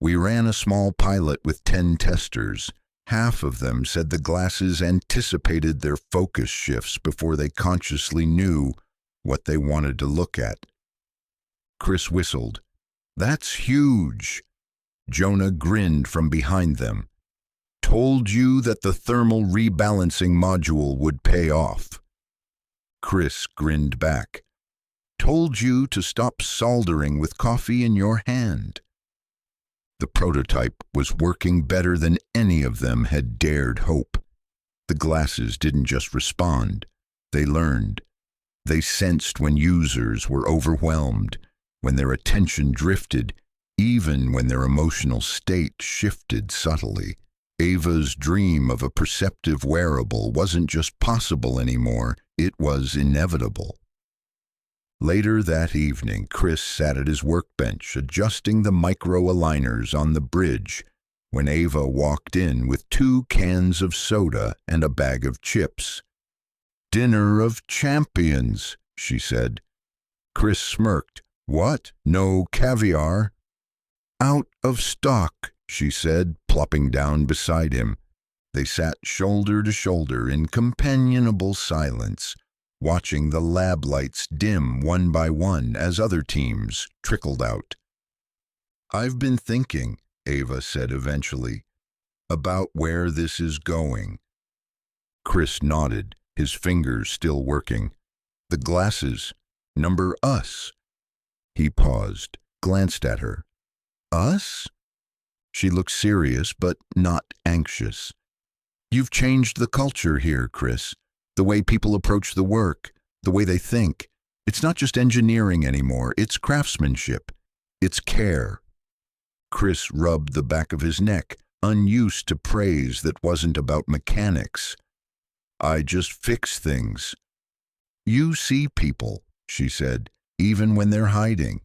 "We ran a small pilot with 10 testers. Half of them said the glasses anticipated their focus shifts before they consciously knew what they wanted to look at." Chris whistled. "That's huge." Jonah grinned from behind them. "Told you that the thermal rebalancing module would pay off." Chris grinned back. "Told you to stop soldering with coffee in your hand." The prototype was working better than any of them had dared hope. The glasses didn't just respond, they learned. They sensed when users were overwhelmed, when their attention drifted, even when their emotional state shifted subtly. Ava's dream of a perceptive wearable wasn't just possible anymore, it was inevitable. Later that evening, Chris sat at his workbench adjusting the micro-aligners on the bridge when Ava walked in with 2 cans of soda and a bag of chips. "Dinner of champions," she said. Chris smirked. "What? No caviar?" "Out of stock," she said, plopping down beside him. They sat shoulder to shoulder in companionable silence, watching the lab lights dim one by one as other teams trickled out. "I've been thinking," Ava said eventually, "about where this is going." Chris nodded, his fingers still working. "The glasses. Number us." He paused, glanced at her. "Us?" She looked serious, but not anxious. "You've changed the culture here, Chris. The way people approach the work, the way they think. It's not just engineering anymore, it's craftsmanship. It's care." Chris rubbed the back of his neck, unused to praise that wasn't about mechanics. "I just fix things." "You see people," she said, "even when they're hiding."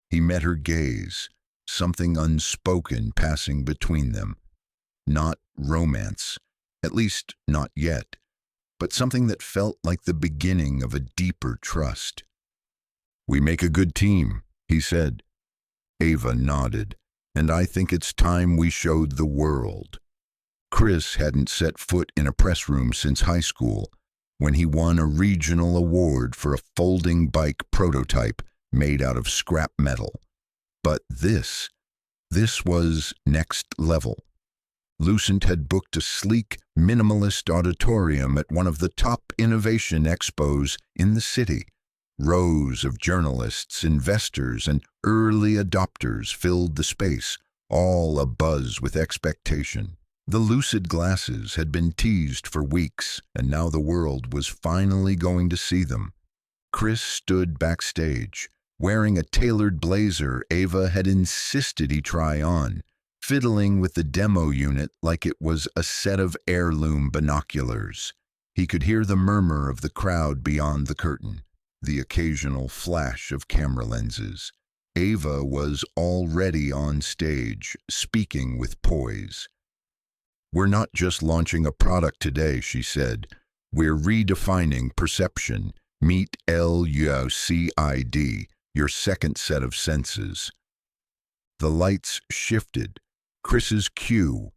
He met her gaze, something unspoken passing between them. Not romance, at least not yet, but something that felt like the beginning of a deeper trust. "We make a good team," he said. Ava nodded, "and I think it's time we showed the world." Chris hadn't set foot in a press room since high school, when he won a regional award for a folding bike prototype made out of scrap metal. But this was next level. Lucent had booked a sleek, minimalist auditorium at one of the top innovation expos in the city. Rows of journalists, investors, and early adopters filled the space, all abuzz with expectation. The Lucid glasses had been teased for weeks, and now the world was finally going to see them. Chris stood backstage, wearing a tailored blazer Ava had insisted he try on, fiddling with the demo unit like it was a set of heirloom binoculars. He could hear the murmur of the crowd beyond the curtain, the occasional flash of camera lenses. Ava was already on stage, speaking with poise. "We're not just launching a product today," she said. "We're redefining perception. Meet LUCID, your second set of senses." The lights shifted. Chris's cue.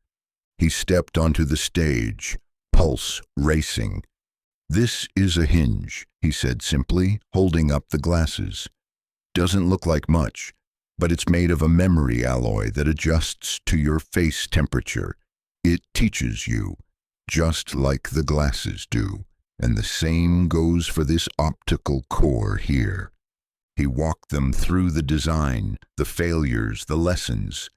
He stepped onto the stage, pulse racing. "This is a hinge," he said simply, holding up the glasses. "Doesn't look like much, but it's made of a memory alloy that adjusts to your face temperature. It teaches you, just like the glasses do, and the same goes for this optical core here." He walked them through the design, the failures, the lessons.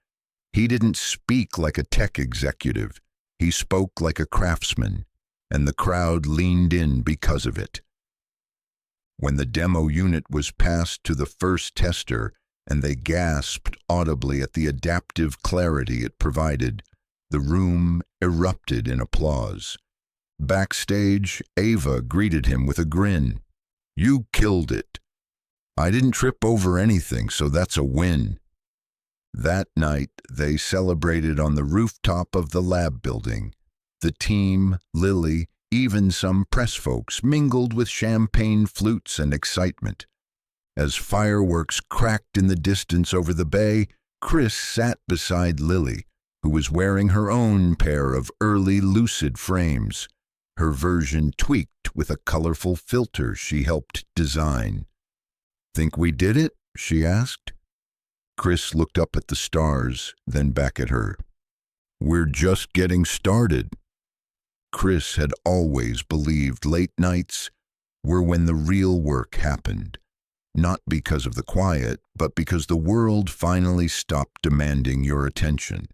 He didn't speak like a tech executive. He spoke like a craftsman, and the crowd leaned in because of it. When the demo unit was passed to the first tester and they gasped audibly at the adaptive clarity it provided, the room erupted in applause. Backstage, Ava greeted him with a grin. "You killed it. I didn't trip over anything, so that's a win." That night, they celebrated on the rooftop of the lab building. The team, Lily, even some press folks mingled with champagne flutes and excitement. As fireworks cracked in the distance over the bay, Chris sat beside Lily, who was wearing her own pair of early Lucid frames, her version tweaked with a colorful filter she helped design. "Think we did it?" she asked. Chris looked up at the stars, then back at her. "We're just getting started." Chris had always believed late nights were when the real work happened, not because of the quiet, but because the world finally stopped demanding your attention.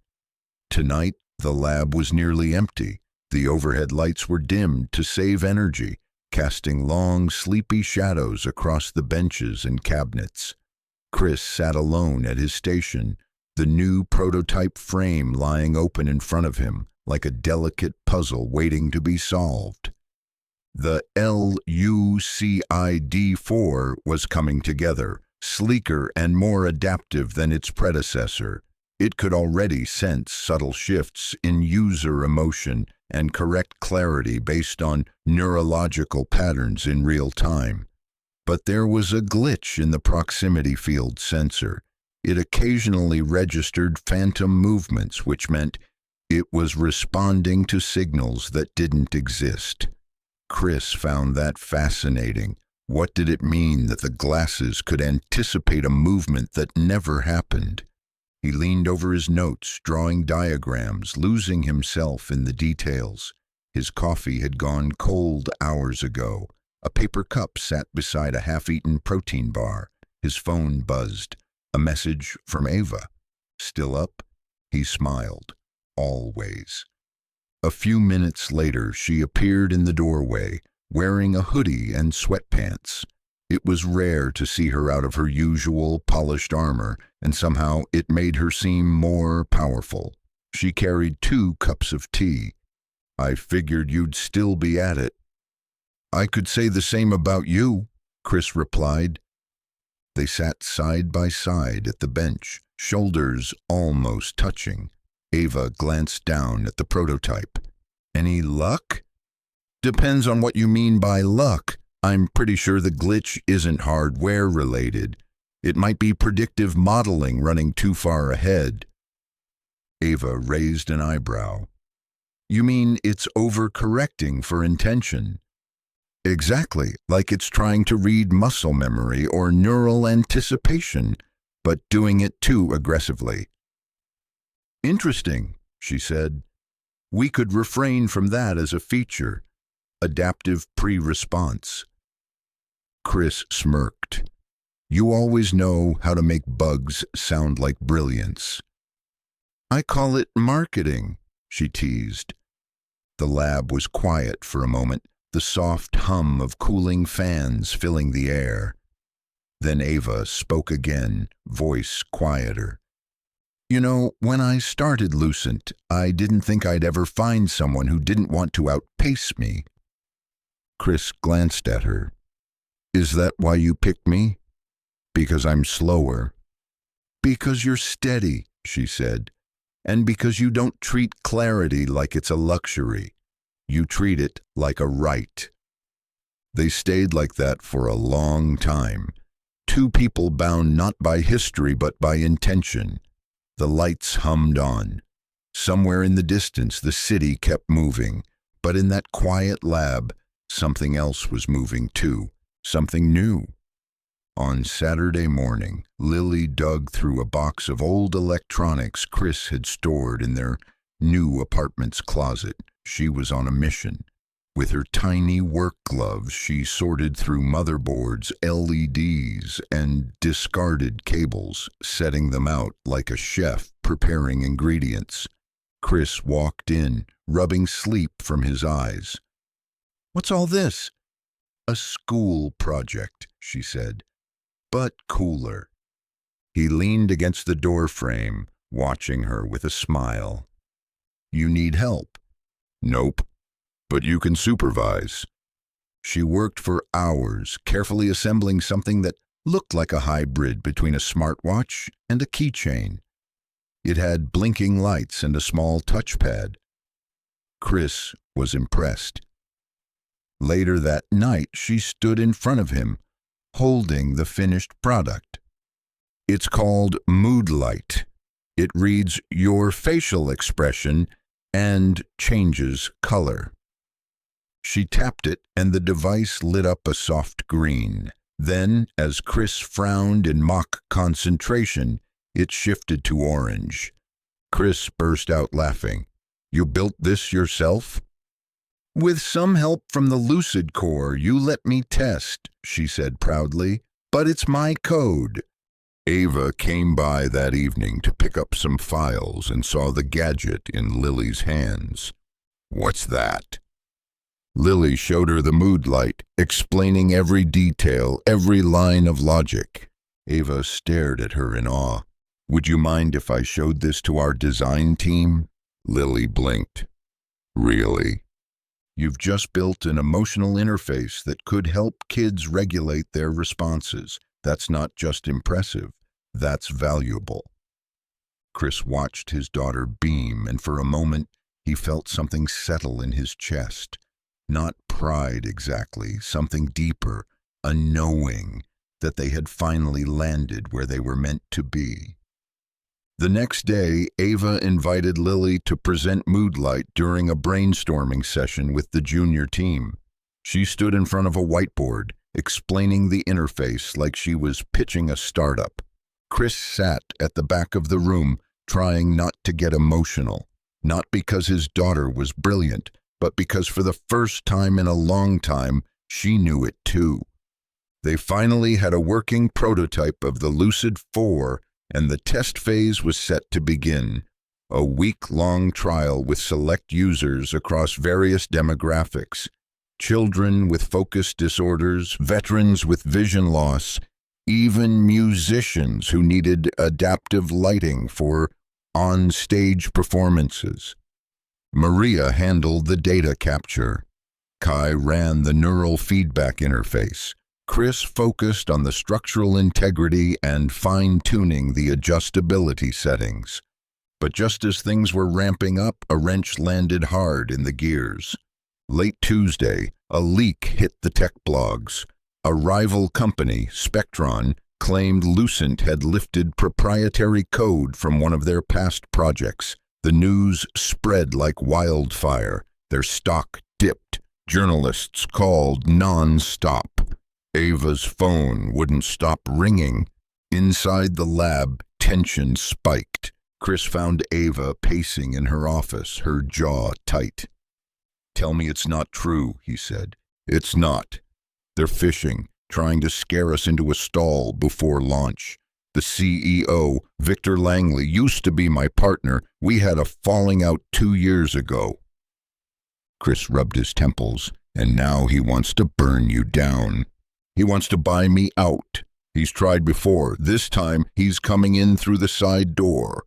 Tonight, the lab was nearly empty. The overhead lights were dimmed to save energy. casting long, sleepy shadows across the benches and cabinets. Chris sat alone at his station, the new prototype frame lying open in front of him, like a delicate puzzle waiting to be solved. The LUCID-4 was coming together, sleeker and more adaptive than its predecessor. It could already sense subtle shifts in user emotion and correct clarity based on neurological patterns in real time. But there was a glitch in the proximity field sensor. It occasionally registered phantom movements, which meant it was responding to signals that didn't exist. Chris found that fascinating. What did it mean that the glasses could anticipate a movement that never happened? He leaned over his notes, drawing diagrams, losing himself in the details. His coffee had gone cold hours ago. A paper cup sat beside a half-eaten protein bar. His phone buzzed. A message from Ava. Still up? He smiled. Always. A few minutes later, she appeared in the doorway, wearing a hoodie and sweatpants. It was rare to see her out of her usual polished armor, and somehow it made her seem more powerful. She carried 2 cups of tea. "I figured you'd still be at it." "I could say the same about you," Chris replied. They sat side by side at the bench, shoulders almost touching. Ava glanced down at the prototype. "Any luck?" "Depends on what you mean by luck. I'm pretty sure the glitch isn't hardware related. It might be predictive modeling running too far ahead." Ava raised an eyebrow. "You mean it's overcorrecting for intention?" "Exactly, like it's trying to read muscle memory or neural anticipation, but doing it too aggressively." "Interesting," she said. "We could refrain from that as a feature. Adaptive pre-response." Chris smirked. "You always know how to make bugs sound like brilliance." "I call it marketing," she teased. The lab was quiet for a moment, the soft hum of cooling fans filling the air. Then Ava spoke again, voice quieter. "You know, when I started Lucent, I didn't think I'd ever find someone who didn't want to outpace me." Chris glanced at her. "Is that why you picked me? Because I'm slower?" "Because you're steady," she said, "and because you don't treat clarity like it's a luxury. You treat it like a right." They stayed like that for a long time, 2 people bound not by history but by intention. The lights hummed on. Somewhere in the distance, the city kept moving, but in that quiet lab, something else was moving too, something new. On Saturday morning, Lily dug through a box of old electronics Chris had stored in their new apartment's closet. She was on a mission. With her tiny work gloves, she sorted through motherboards, LEDs, and discarded cables, setting them out like a chef preparing ingredients. Chris walked in, rubbing sleep from his eyes. "What's all this?" "A school project," she said, "but cooler." He leaned against the door frame, watching her with a smile. "You need help?" "Nope. But you can supervise." She worked for hours, carefully assembling something that looked like a hybrid between a smartwatch and a keychain. It had blinking lights and a small touchpad. Chris was impressed. Later that night, she stood in front of him, holding the finished product. "It's called Mood Light. It reads your facial expression and changes color." She tapped it, and the device lit up a soft green. Then, as Chris frowned in mock concentration, it shifted to orange. Chris burst out laughing. "You built this yourself?" "With some help from the Lucid Core you let me test," she said proudly, "but it's my code." Ava came by that evening to pick up some files and saw the gadget in Lily's hands. "What's that?" Lily showed her the mood light, explaining every detail, every line of logic. Ava stared at her in awe. "Would you mind if I showed this to our design team?" Lily blinked. "Really? You've just built an emotional interface that could help kids regulate their responses. That's not just impressive, that's valuable." Chris watched his daughter beam, and for a moment he felt something settle in his chest. Not pride exactly, something deeper, a knowing that they had finally landed where they were meant to be. The next day, Ava invited Lily to present Moodlight during a brainstorming session with the junior team. She stood in front of a whiteboard, explaining the interface like she was pitching a startup. Chris sat at the back of the room, trying not to get emotional, not because his daughter was brilliant, but because for the first time in a long time, she knew it too. They finally had a working prototype of the Lucid 4, and the test phase was set to begin. A week-long trial with select users across various demographics. Children with focus disorders, veterans with vision loss, even musicians who needed adaptive lighting for on-stage performances. Maria handled the data capture. Kai ran the neural feedback interface. Chris focused on the structural integrity and fine-tuning the adjustability settings. But just as things were ramping up, a wrench landed hard in the gears. Late Tuesday, a leak hit the tech blogs. A rival company, Spectron, claimed Lucent had lifted proprietary code from one of their past projects. The news spread like wildfire. Their stock dipped. Journalists called non-stop. Ava's phone wouldn't stop ringing. Inside the lab, tension spiked. Chris found Ava pacing in her office, her jaw tight. "Tell me it's not true," he said. "It's not. They're fishing, trying to scare us into a stall before launch. The CEO, Victor Langley, used to be my partner. We had a falling out 2 years ago." Chris rubbed his temples, "And now he wants to burn you down. He wants to buy me out. He's tried before. This time, he's coming in through the side door."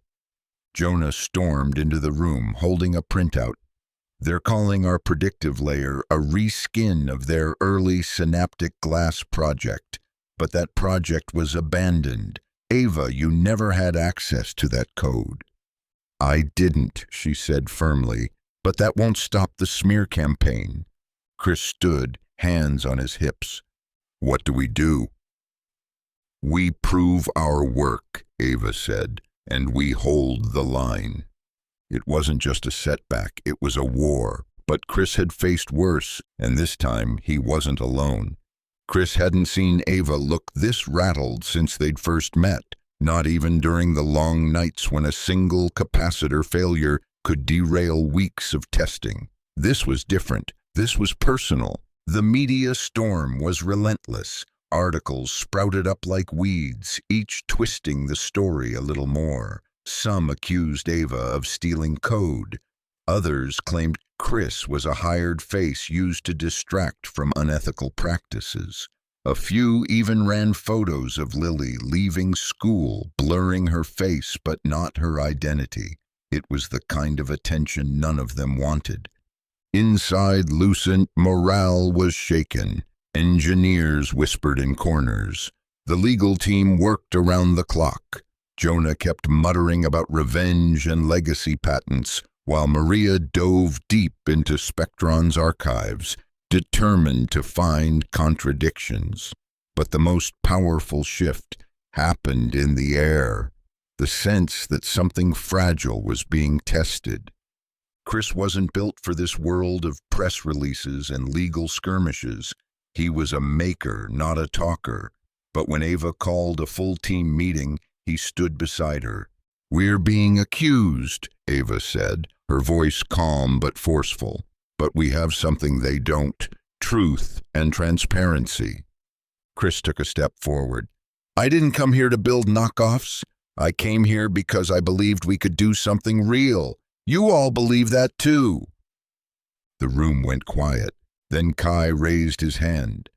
Jonah stormed into the room, holding a printout. "They're calling our predictive layer a reskin of their early synaptic glass project. But that project was abandoned. Ava, you never had access to that code." "I didn't," she said firmly, "but that won't stop the smear campaign." Chris stood, hands on his hips. "What do we do?" "We prove our work," Ava said, "and we hold the line." It wasn't just a setback, it was a war. But Chris had faced worse, and this time he wasn't alone. Chris hadn't seen Ava look this rattled since they'd first met, not even during the long nights when a single capacitor failure could derail weeks of testing. This was different. This was personal. The media storm was relentless. Articles sprouted up like weeds, each twisting the story a little more. Some accused Ava of stealing code. Others claimed Chris was a hired face used to distract from unethical practices. A few even ran photos of Lily leaving school, blurring her face but not her identity. It was the kind of attention none of them wanted. Inside Lucent, morale was shaken. Engineers whispered in corners. The legal team worked around the clock. Jonah kept muttering about revenge and legacy patents, while Maria dove deep into Spectron's archives, determined to find contradictions. But the most powerful shift happened in the air, the sense that something fragile was being tested. Chris wasn't built for this world of press releases and legal skirmishes. He was a maker, not a talker. But when Ava called a full team meeting, he stood beside her. "We're being accused," Ava said, her voice calm but forceful. "But we have something they don't, truth and transparency." Chris took a step forward. "I didn't come here to build knockoffs. I came here because I believed we could do something real. You all believe that too." The room went quiet. Then Kai raised his hand.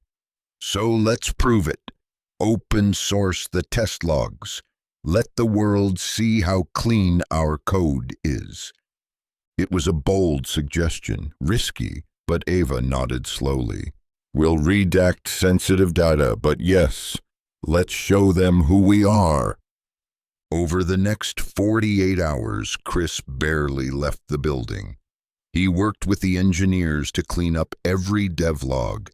So let's prove it. Open source the test logs. Let the world see how clean our code is. It was a bold suggestion, risky, but Ava nodded slowly. We'll redact sensitive data, but yes, let's show them who we are. Over the next 48 hours, Chris barely left the building. He worked with the engineers to clean up every devlog,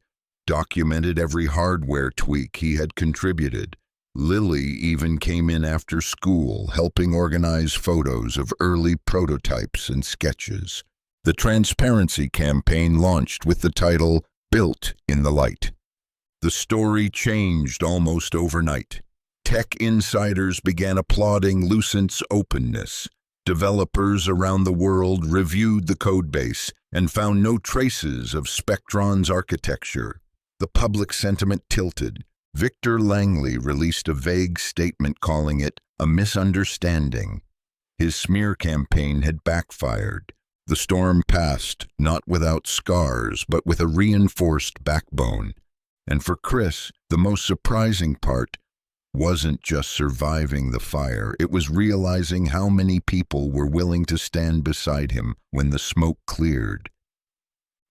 documented every hardware tweak he had contributed. Lily even came in after school, helping organize photos of early prototypes and sketches. The transparency campaign launched with the title, Built in the Light. The story changed almost overnight. Tech insiders began applauding Lucent's openness. Developers around the world reviewed the codebase and found no traces of Spectron's architecture. The public sentiment tilted. Victor Langley released a vague statement calling it a misunderstanding. His smear campaign had backfired. The storm passed, not without scars, but with a reinforced backbone. And for Chris, the most surprising part wasn't just surviving the fire, it was realizing how many people were willing to stand beside him when the smoke cleared.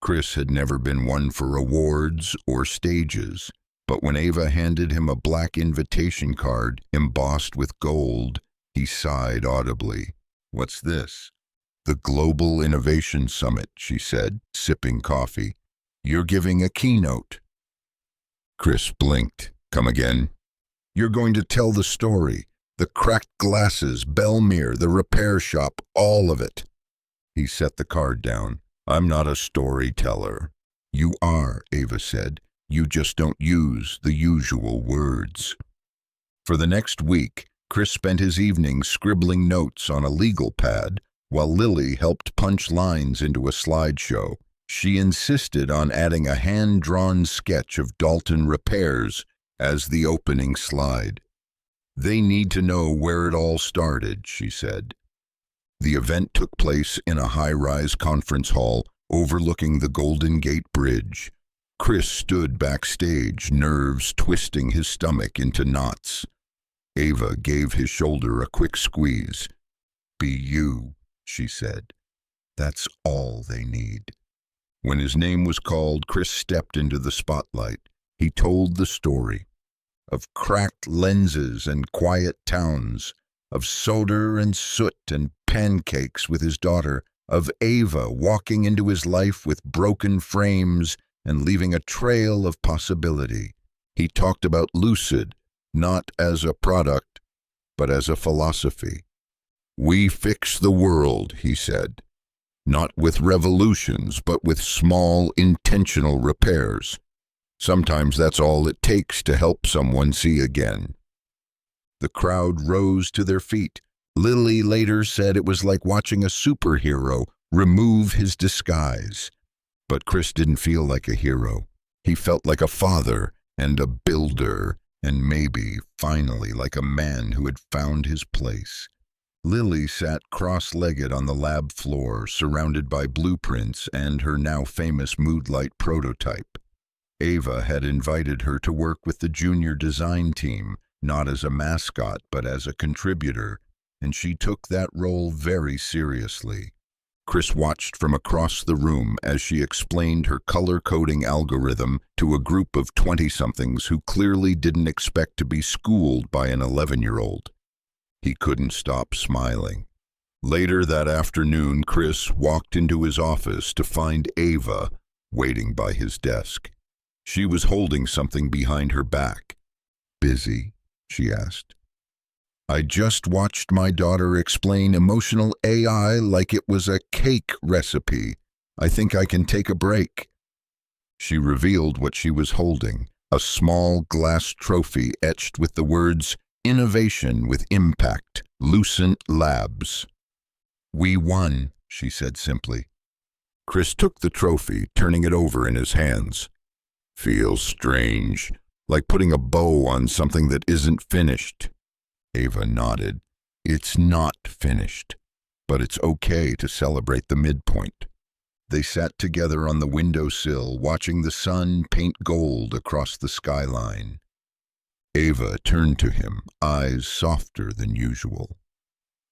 Chris had never been one for awards or stages, but when Ava handed him a black invitation card embossed with gold, he sighed audibly. What's this? The Global Innovation Summit, she said, sipping coffee. You're giving a keynote. Chris blinked. Come again? You're going to tell the story. The cracked glasses, Belmere, the repair shop, all of it. He set the card down. I'm not a storyteller. You are, Ava said. You just don't use the usual words. For the next week, Chris spent his evenings scribbling notes on a legal pad, while Lily helped punch lines into a slideshow. She insisted on adding a hand-drawn sketch of Dalton repairs as the opening slide. They need to know where it all started, she said. The event took place in a high-rise conference hall overlooking the Golden Gate Bridge. Chris stood backstage, nerves twisting his stomach into knots. Ava gave his shoulder a quick squeeze. Be you, she said. That's all they need. When his name was called, Chris stepped into the spotlight. He told the story of cracked lenses and quiet towns, of solder and soot and pancakes with his daughter, of Ava walking into his life with broken frames and leaving a trail of possibility. He talked about Lucid, not as a product, but as a philosophy. We fix the world, he said, not with revolutions, but with small, intentional repairs. Sometimes that's all it takes to help someone see again. The crowd rose to their feet. Lily later said it was like watching a superhero remove his disguise. But Chris didn't feel like a hero. He felt like a father and a builder, and maybe, finally, like a man who had found his place. Lily sat cross-legged on the lab floor, surrounded by blueprints and her now famous Moodlight prototype. Ava had invited her to work with the junior design team, not as a mascot, but as a contributor, and she took that role very seriously. Chris watched from across the room as she explained her color-coding algorithm to a group of 20-somethings who clearly didn't expect to be schooled by an 11-year-old. He couldn't stop smiling. Later that afternoon, Chris walked into his office to find Ava waiting by his desk. She was holding something behind her back. Busy? She asked. I just watched my daughter explain emotional AI like it was a cake recipe. I think I can take a break. She revealed what she was holding, a small glass trophy etched with the words, Innovation with Impact, Lucent Labs. We won, she said simply. Chris took the trophy, turning it over in his hands. Feels strange, like putting a bow on something that isn't finished. Ava nodded. It's not finished, but it's okay to celebrate the midpoint. They sat together on the windowsill, watching the sun paint gold across the skyline. Ava turned to him, eyes softer than usual.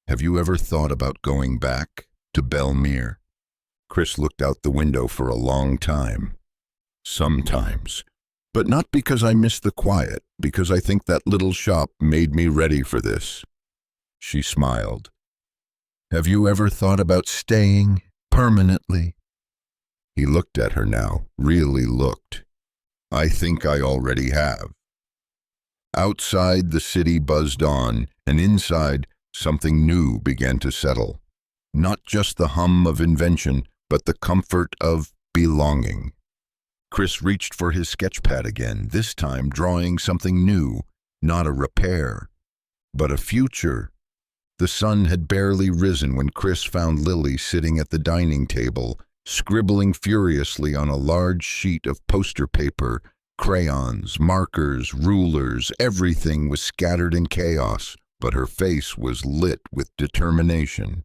"Have you ever thought about going back to Belmere?" Chris looked out the window for a long time. "Sometimes. But not because I miss the quiet, because I think that little shop made me ready for this." She smiled. "Have you ever thought about staying permanently?" He looked at her now, really looked. "I think I already have." Outside, the city buzzed on, and inside, something new began to settle. Not just the hum of invention, but the comfort of belonging. Chris reached for his sketchpad again, this time drawing something new, not a repair, but a future. The sun had barely risen when Chris found Lily sitting at the dining table, scribbling furiously on a large sheet of poster paper. Crayons, markers, rulers, everything was scattered in chaos, but her face was lit with determination.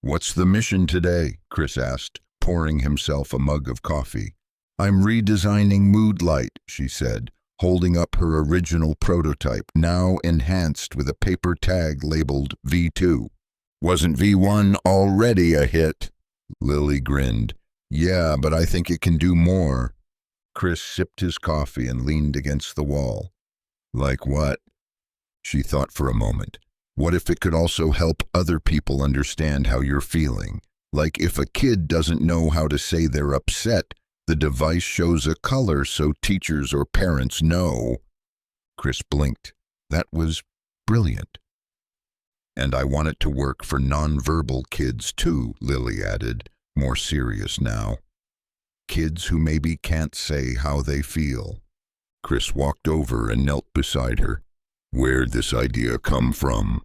"What's the mission today?" Chris asked, pouring himself a mug of coffee. "I'm redesigning Mood Light," she said, holding up her original prototype, now enhanced with a paper tag labeled V2. "Wasn't V1 already a hit?" Lily grinned. "Yeah, but I think it can do more." Chris sipped his coffee and leaned against the wall. "Like what?" She thought for a moment. "What if it could also help other people understand how you're feeling? Like if a kid doesn't know how to say they're upset, the device shows a color so teachers or parents know." Chris blinked. That was brilliant. "And I want it to work for nonverbal kids too," Lily added, more serious now. "Kids who maybe can't say how they feel." Chris walked over and knelt beside her. "Where'd this idea come from?"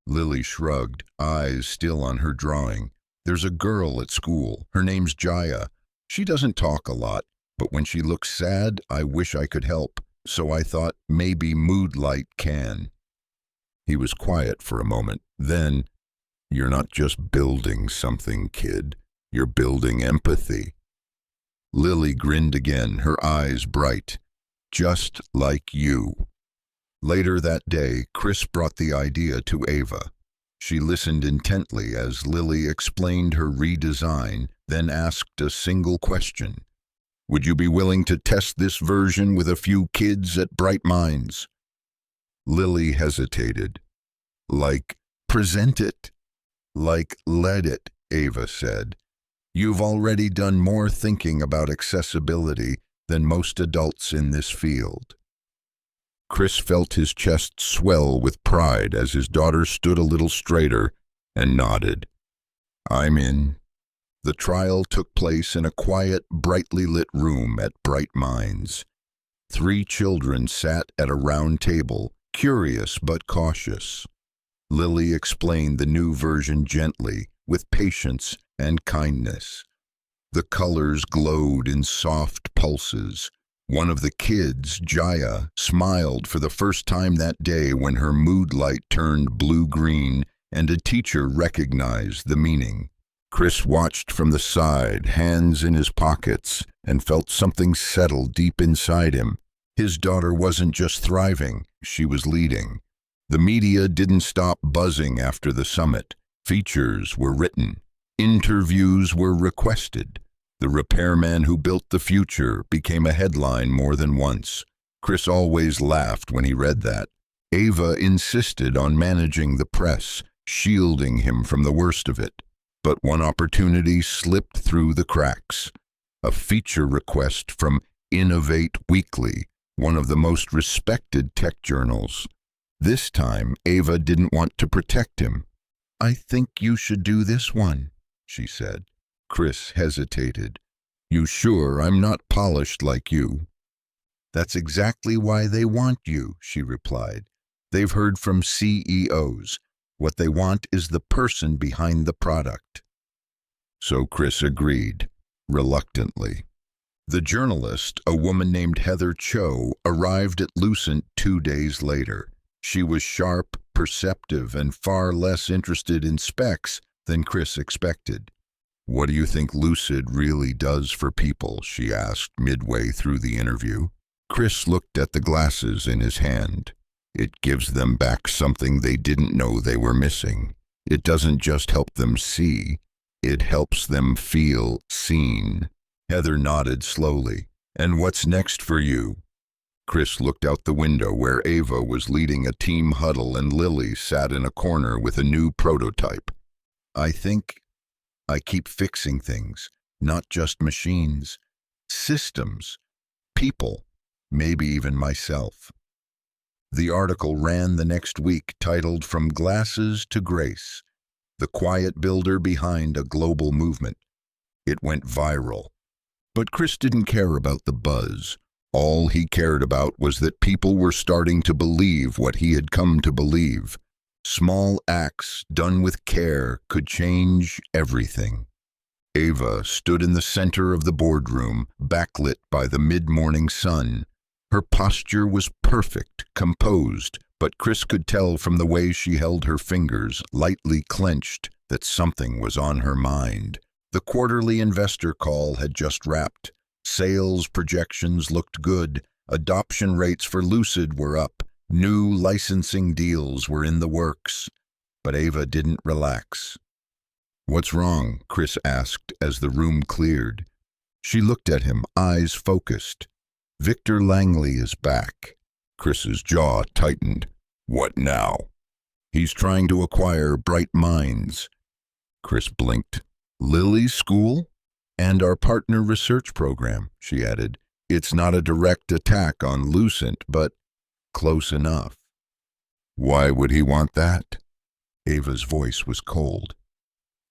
Lily shrugged, eyes still on her drawing. "There's a girl at school. Her name's Jaya. She doesn't talk a lot, but when she looks sad, I wish I could help. So I thought maybe Mood Light can." He was quiet for a moment. Then, "You're not just building something, kid. You're building empathy." Lily grinned again, her eyes bright. "Just like you." Later that day, Chris brought the idea to Ava. She listened intently as Lily explained her redesign, then asked a single question. "Would you be willing to test this version with a few kids at Bright Minds?" Lily hesitated. "Like, present it." "Like, let it," Ava said. "You've already done more thinking about accessibility than most adults in this field." Chris felt his chest swell with pride as his daughter stood a little straighter and nodded. "I'm in." The trial took place in a quiet, brightly lit room at Bright Minds. 3 children sat at a round table, curious but cautious. Lily explained the new version gently, with patience and kindness. The colors glowed in soft pulses. One of the kids, Jaya, smiled for the first time that day when her mood light turned blue-green and a teacher recognized the meaning. Chris watched from the side, hands in his pockets, and felt something settle deep inside him. His daughter wasn't just thriving, she was leading. The media didn't stop buzzing after the summit. Features were written. Interviews were requested. The repairman who built the future became a headline more than once. Chris always laughed when he read that. Ava insisted on managing the press, shielding him from the worst of it. But one opportunity slipped through the cracks. A feature request from Innovate Weekly, one of the most respected tech journals. This time, Ava didn't want to protect him. "I think you should do this one," she said. Chris hesitated. "You sure I'm not polished like you?" "That's exactly why they want you," she replied. "They've heard from CEOs. What they want is the person behind the product." So Chris agreed, reluctantly. The journalist, a woman named Heather Cho, arrived at Lucent 2 days later. She was sharp, perceptive, and far less interested in specs than Chris expected. "What do you think Lucid really does for people?" she asked midway through the interview. Chris looked at the glasses in his hand. "It gives them back something they didn't know they were missing. It doesn't just help them see, it helps them feel seen." Heather nodded slowly. "And what's next for you?" Chris looked out the window where Ava was leading a team huddle and Lily sat in a corner with a new prototype. "I think I keep fixing things, not just machines, systems, people, maybe even myself." The article ran the next week, titled "From Glasses to Grace: The Quiet Builder Behind a Global Movement." It went viral. But Chris didn't care about the buzz. All he cared about was that people were starting to believe what he had come to believe. Small acts done with care could change everything. Ava stood in the center of the boardroom, backlit by the mid-morning sun. Her posture was perfect, composed, but Chris could tell from the way she held her fingers, lightly clenched, that something was on her mind. The quarterly investor call had just wrapped. Sales projections looked good. Adoption rates for Lucid were up. New licensing deals were in the works. But Ava didn't relax. "What's wrong?" Chris asked as the room cleared. She looked at him, eyes focused. "Victor Langley is back." Chris's jaw tightened. "What now?" "He's trying to acquire bright minds." Chris blinked. "Lily's school? And our partner research program," she added. "It's not a direct attack on Lucent, but close enough." "Why would he want that?" Ava's voice was cold.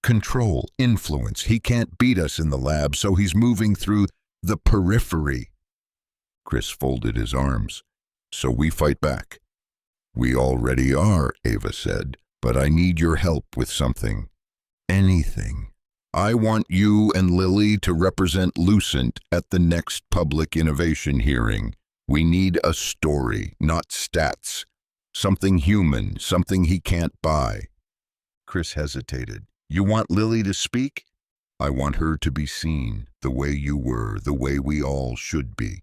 "Control, influence. He can't beat us in the lab, so he's moving through the periphery." Chris folded his arms. "So we fight back." "We already are," Ava said, "but I need your help with something. Anything. I want you and Lily to represent Lucent at the next public innovation hearing. We need a story, not stats. Something human, something he can't buy." Chris hesitated. "You want Lily to speak?" "I want her to be seen, the way you were, the way we all should be."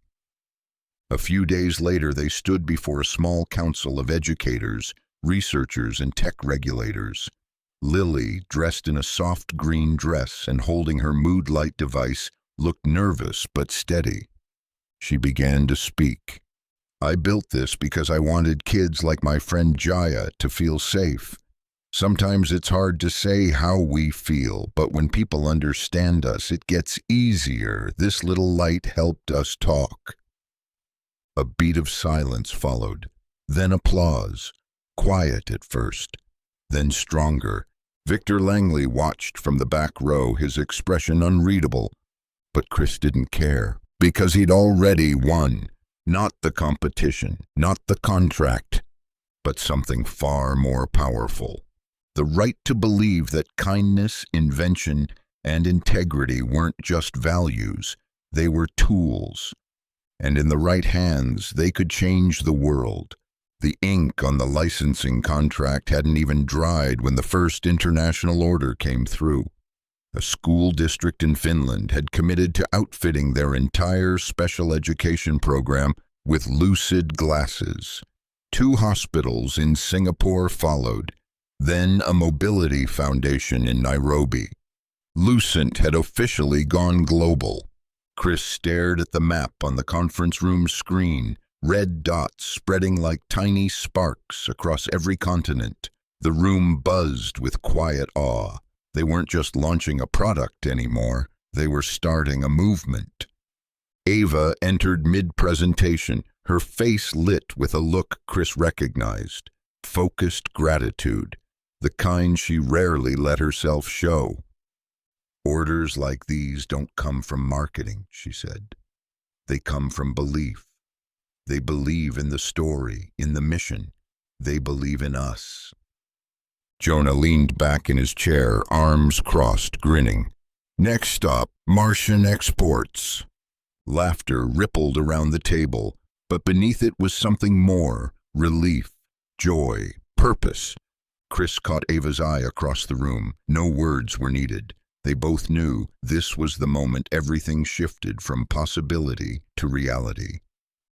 A few days later, they stood before a small council of educators, researchers, and tech regulators. Lily, dressed in a soft green dress and holding her mood light device, looked nervous but steady. She began to speak. "I built this because I wanted kids like my friend Jaya to feel safe. Sometimes it's hard to say how we feel, but when people understand us, it gets easier. This little light helped us talk." A beat of silence followed, then applause, quiet at first, then stronger. Victor Langley watched from the back row, his expression unreadable. But Chris didn't care, because he'd already won. Not the competition, not the contract, but something far more powerful. The right to believe that kindness, invention, and integrity weren't just values, they were tools. And in the right hands, they could change the world. The ink on the licensing contract hadn't even dried when the first international order came through. A school district in Finland had committed to outfitting their entire special education program with Lucid glasses. 2 hospitals in Singapore followed, then a mobility foundation in Nairobi. Lucent had officially gone global. Chris stared at the map on the conference room screen, red dots spreading like tiny sparks across every continent. The room buzzed with quiet awe. They weren't just launching a product anymore, they were starting a movement. Ava entered mid-presentation, her face lit with a look Chris recognized. Focused gratitude, the kind she rarely let herself show. "Orders like these don't come from marketing," she said. "They come from belief. They believe in the story, in the mission. They believe in us." Jonah leaned back in his chair, arms crossed, grinning. "Next stop, Martian exports." Laughter rippled around the table, but beneath it was something more: relief, joy, purpose. Chris caught Ava's eye across the room. No words were needed. They both knew this was the moment everything shifted from possibility to reality.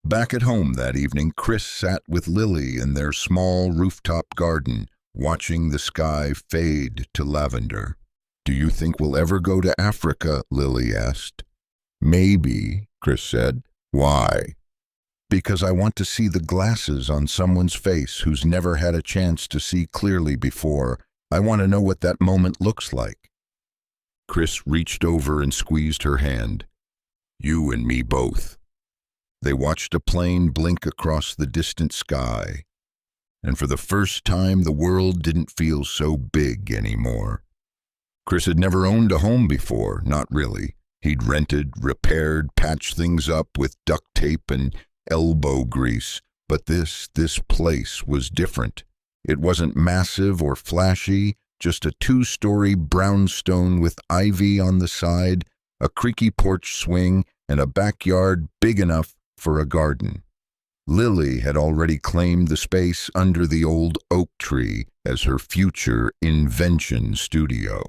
Back at home that evening, Chris sat with Lily in their small rooftop garden, watching the sky fade to lavender. "Do you think we'll ever go to Africa?" Lily asked. "Maybe," Chris said. "Why?" "Because I want to see the glasses on someone's face who's never had a chance to see clearly before. I want to know what that moment looks like." Chris reached over and squeezed her hand. "You and me both." They watched a plane blink across the distant sky, and for the first time the world didn't feel so big anymore. Chris had never owned a home before, not really. He'd rented, repaired, patched things up with duct tape and elbow grease, but this place was different. It wasn't massive or flashy, just a 2-story brownstone with ivy on the side, a creaky porch swing, and a backyard big enough for a garden. Lily had already claimed the space under the old oak tree as her future invention studio.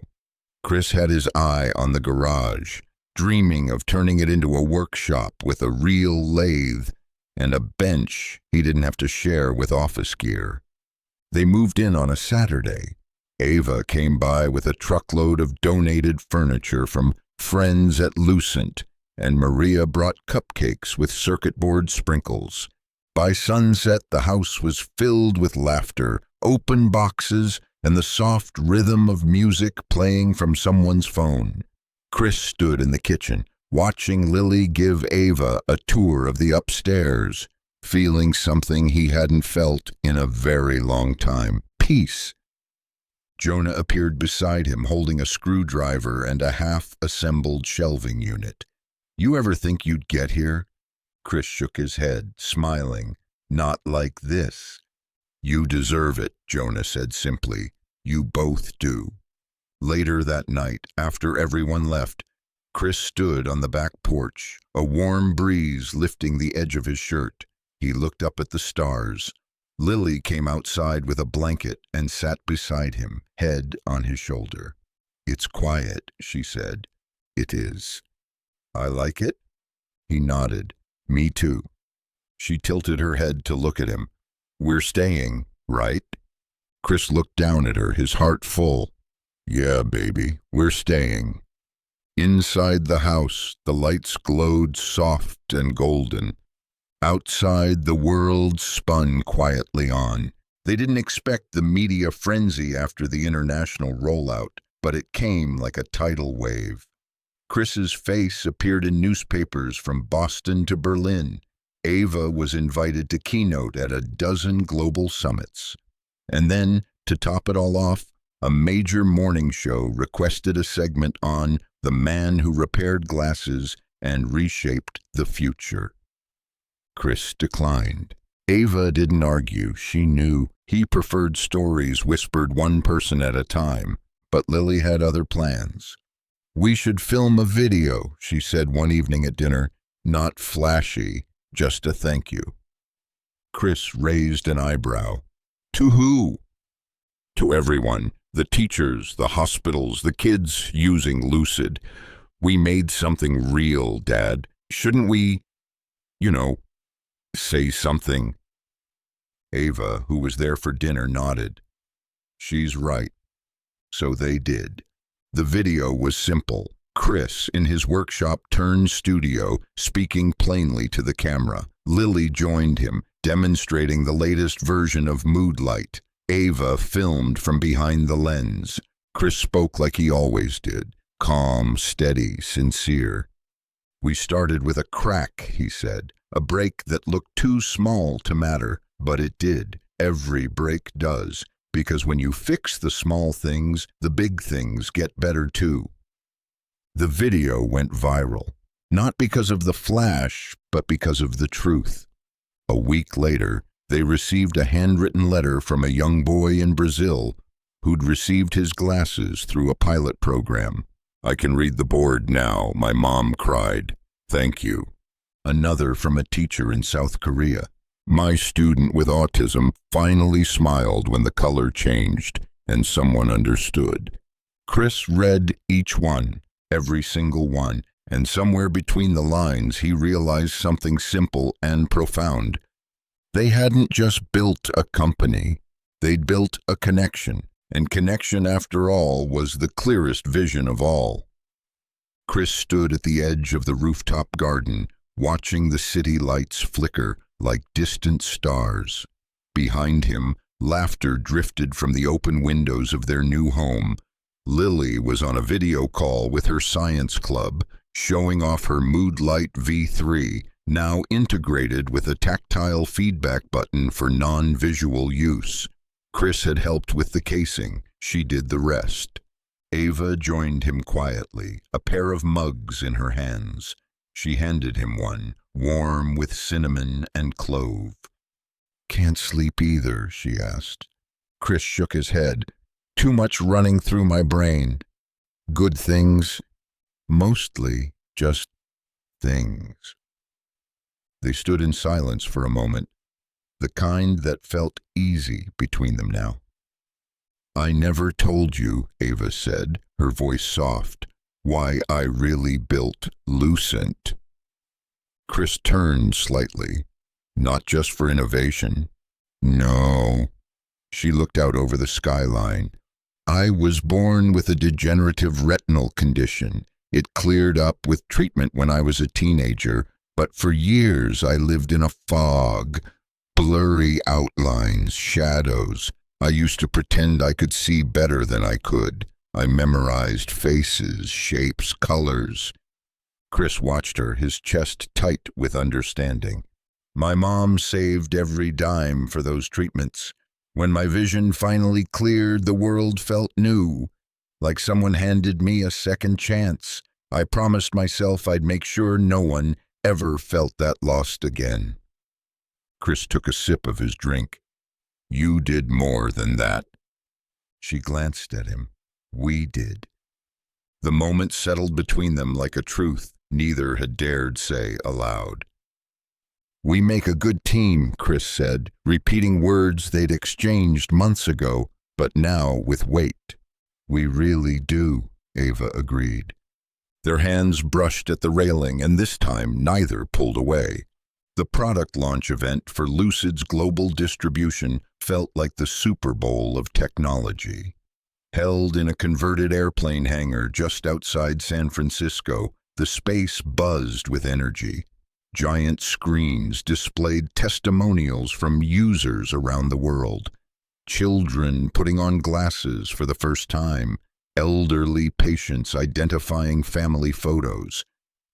Chris had his eye on the garage, dreaming of turning it into a workshop with a real lathe and a bench he didn't have to share with office gear. They moved in on a Saturday. Ava came by with a truckload of donated furniture from friends at Lucent, and Maria brought cupcakes with circuit board sprinkles. By sunset, the house was filled with laughter, open boxes, and the soft rhythm of music playing from someone's phone. Chris stood in the kitchen, watching Lily give Ava a tour of the upstairs, feeling something he hadn't felt in a very long time: peace. Jonah appeared beside him, holding a screwdriver and a half-assembled shelving unit. "You ever think you'd get here?" Chris shook his head, smiling. "Not like this." "You deserve it," Jonah said simply. "You both do." Later that night, after everyone left, Chris stood on the back porch, a warm breeze lifting the edge of his shirt. He looked up at the stars. Lily came outside with a blanket and sat beside him, head on his shoulder. "It's quiet," she said. "It is." "I like it?" He nodded. "Me too." She tilted her head to look at him. "We're staying, right?" Chris looked down at her, his heart full. "Yeah, baby, we're staying." Inside the house, the lights glowed soft and golden. Outside, the world spun quietly on. They didn't expect the media frenzy after the international rollout, but it came like a tidal wave. Chris's face appeared in newspapers from Boston to Berlin. Ava was invited to keynote at a dozen global summits. And then, to top it all off, a major morning show requested a segment on the man who repaired glasses and reshaped the future. Chris declined. Ava didn't argue. She knew he preferred stories whispered one person at a time, but Lily had other plans. "We should film a video," she said one evening at dinner. "Not flashy, just a thank you." Chris raised an eyebrow. "To who?" "To everyone. The teachers, the hospitals, the kids using Lucid. We made something real, Dad. Shouldn't we, say something?" Ava, who was there for dinner, nodded. "She's right." So they did. The video was simple. Chris, in his workshop-turned studio, speaking plainly to the camera. Lily joined him, demonstrating the latest version of Mood Light. Ava filmed from behind the lens. Chris spoke like he always did, calm, steady, sincere. "We started with a crack," he said, "a break that looked too small to matter, but it did. Every break does, because when you fix the small things, the big things get better too." The video went viral, not because of the flash, but because of the truth. A week later, they received a handwritten letter from a young boy in Brazil who'd received his glasses through a pilot program. "I can read the board now," my mom cried. "Thank you." Another from a teacher in South Korea. "My student with autism finally smiled when the color changed and someone understood." Chris read each one, every single one, and somewhere between the lines he realized something simple and profound. They hadn't just built a company, they'd built a connection, and connection, after all, was the clearest vision of all. Chris stood at the edge of the rooftop garden, watching the city lights flicker like distant stars. Behind him, laughter drifted from the open windows of their new home. Lily was on a video call with her science club, showing off her Mood Light V3, now integrated with a tactile feedback button for non-visual use. Chris had helped with the casing. She did the rest. Ava joined him quietly, a pair of mugs in her hands. She handed him one, warm with cinnamon and clove. "Can't sleep either," she asked. Chris shook his head. "Too much running through my brain. Good things, mostly just things." They stood in silence for a moment, the kind that felt easy between them now. "I never told you," Ava said, her voice soft, "why I really built Lucent." Chris turned slightly. "Not just for innovation." "No." She looked out over the skyline. "I was born with a degenerative retinal condition. It cleared up with treatment when I was a teenager, but for years I lived in a fog. Blurry outlines, shadows. I used to pretend I could see better than I could. I memorized faces, shapes, colors." Chris watched her, his chest tight with understanding. "My mom saved every dime for those treatments. When my vision finally cleared, the world felt new, like someone handed me a second chance. I promised myself I'd make sure no one ever felt that lost again." Chris took a sip of his drink. "You did more than that." She glanced at him. "We did." The moment settled between them like a truth neither had dared say aloud. "We make a good team," Chris said, repeating words they'd exchanged months ago, but now with weight. "We really do," Ava agreed. Their hands brushed at the railing, and this time neither pulled away. The product launch event for Lucid's global distribution felt like the Super Bowl of technology. Held in a converted airplane hangar just outside San Francisco, the space buzzed with energy. Giant screens displayed testimonials from users around the world. Children putting on glasses for the first time, elderly patients identifying family photos,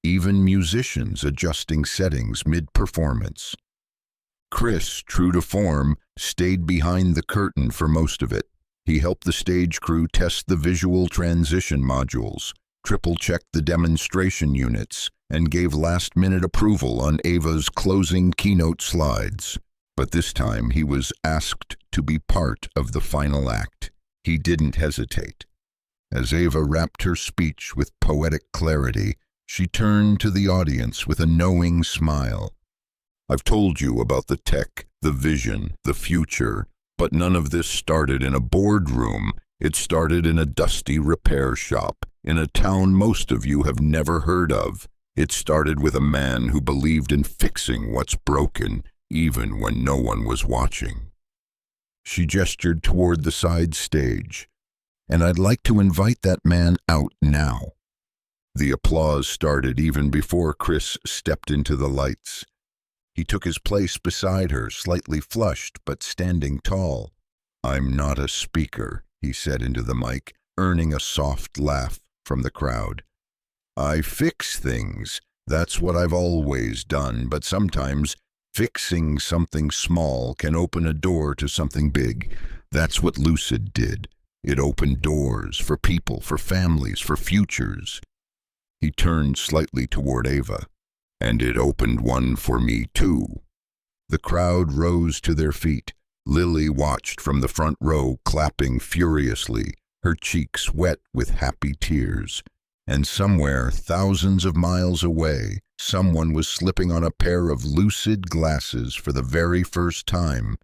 even musicians adjusting settings mid-performance. Chris, true to form, stayed behind the curtain for most of it. He helped the stage crew test the visual transition modules, triple-checked the demonstration units, and gave last-minute approval on Ava's closing keynote slides. But this time he was asked to be part of the final act. He didn't hesitate. As Ava wrapped her speech with poetic clarity, she turned to the audience with a knowing smile. "I've told you about the tech, the vision, the future, but none of this started in a boardroom. It started in a dusty repair shop, in a town most of you have never heard of. It started with a man who believed in fixing what's broken, even when no one was watching." She gestured toward the side stage. "And I'd like to invite that man out now." The applause started even before Chris stepped into the lights. He took his place beside her, slightly flushed but standing tall. "I'm not a speaker," he said into the mic, earning a soft laugh from the crowd. "I fix things. That's what I've always done, but sometimes fixing something small can open a door to something big. That's what Lucid did. It opened doors for people, for families, for futures." He turned slightly toward Ava. "And it opened one for me, too." The crowd rose to their feet. Lily watched from the front row, clapping furiously, her cheeks wet with happy tears. And somewhere, thousands of miles away, someone was slipping on a pair of Lucid glasses for the very first time.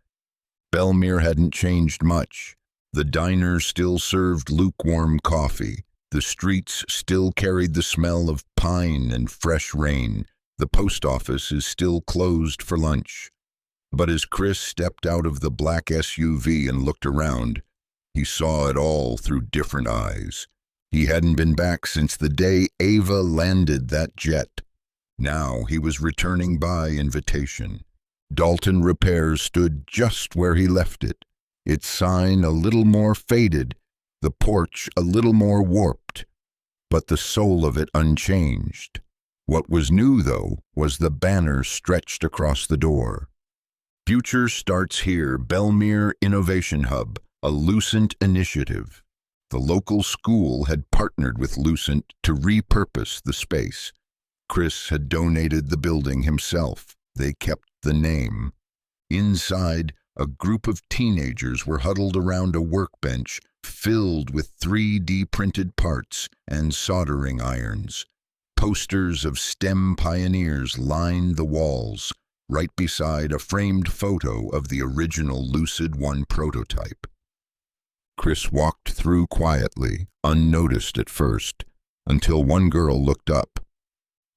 Belmere hadn't changed much. The diner still served lukewarm coffee. The streets still carried the smell of pine and fresh rain. The post office is still closed for lunch. But as Chris stepped out of the black SUV and looked around, he saw it all through different eyes. He hadn't been back since the day Ava landed that jet. Now he was returning by invitation. Dalton Repairs stood just where he left it, its sign a little more faded, the porch a little more warped, but the soul of it unchanged. What was new, though, was the banner stretched across the door. Future starts here, Belmere Innovation Hub, a Lucent initiative. The local school had partnered with Lucent to repurpose the space. Chris had donated the building himself. They kept the name. Inside, a group of teenagers were huddled around a workbench filled with 3D printed parts and soldering irons. Posters of STEM pioneers lined the walls, right beside a framed photo of the original Lucid One prototype. Chris walked through quietly, unnoticed at first, until one girl looked up.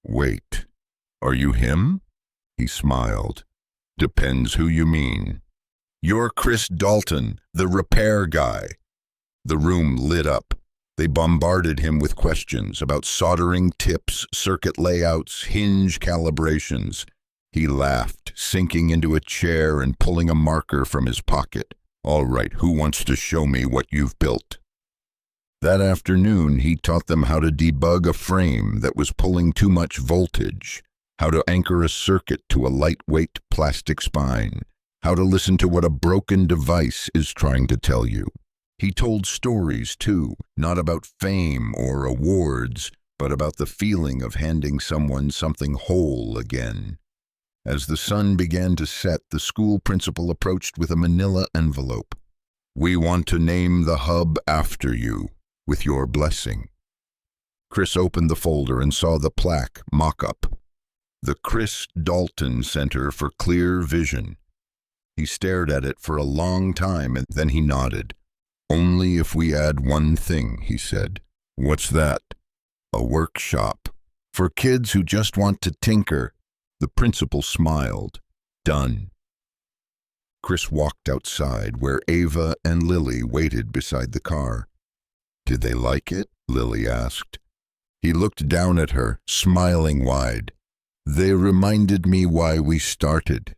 "Wait, are you him?" He smiled. "Depends who you mean." "You're Chris Dalton, the repair guy." The room lit up. They bombarded him with questions about soldering tips, circuit layouts, hinge calibrations. He laughed, sinking into a chair and pulling a marker from his pocket. "All right, who wants to show me what you've built?" That afternoon, he taught them how to debug a frame that was pulling too much voltage, how to anchor a circuit to a lightweight plastic spine, how to listen to what a broken device is trying to tell you. He told stories, too, not about fame or awards, but about the feeling of handing someone something whole again. As the sun began to set, the school principal approached with a manila envelope. "We want to name the hub after you, with your blessing." Chris opened the folder and saw the plaque mock-up. The Chris Dalton Center for Clear Vision. He stared at it for a long time and then he nodded. "Only if we add one thing," he said. "What's that?" "A workshop. For kids who just want to tinker." The principal smiled. "Done." Chris walked outside where Ava and Lily waited beside the car. "Did they like it?" Lily asked. He looked down at her, smiling wide. "They reminded me why we started."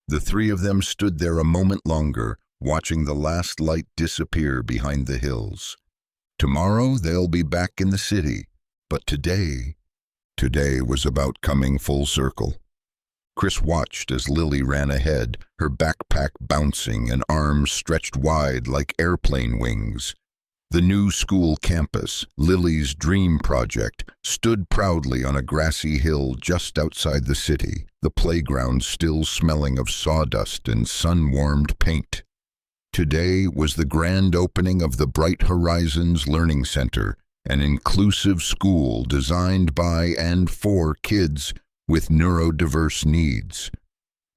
The three of them stood there a moment longer, watching the last light disappear behind the hills. Tomorrow they'll be back in the city, but today was about coming full circle. Chris watched as Lily ran ahead, her backpack bouncing and arms stretched wide like airplane wings. The new school campus, Lily's dream project, stood proudly on a grassy hill just outside the city, the playground still smelling of sawdust and sun-warmed paint. Today was the grand opening of the Bright Horizons Learning Center, an inclusive school designed by and for kids with neurodiverse needs.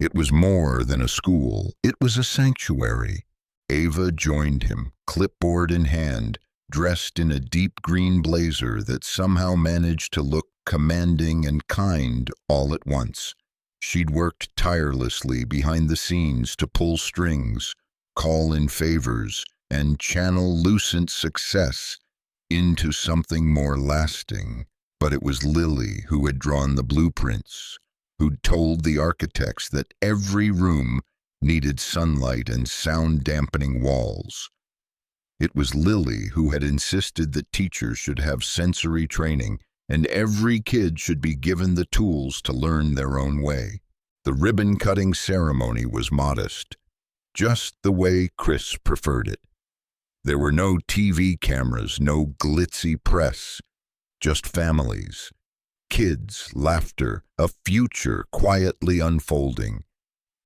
It was more than a school, it was a sanctuary. Ava joined him, clipboard in hand, dressed in a deep green blazer that somehow managed to look commanding and kind all at once. She'd worked tirelessly behind the scenes to pull strings, call in favors, and channel Lucent success into something more lasting. But it was Lily who had drawn the blueprints, who'd told the architects that every room needed sunlight and sound-dampening walls. It was Lily who had insisted that teachers should have sensory training and every kid should be given the tools to learn their own way. The ribbon-cutting ceremony was modest, just the way Chris preferred it. There were no TV cameras, no glitzy press, just families, kids, laughter, a future quietly unfolding.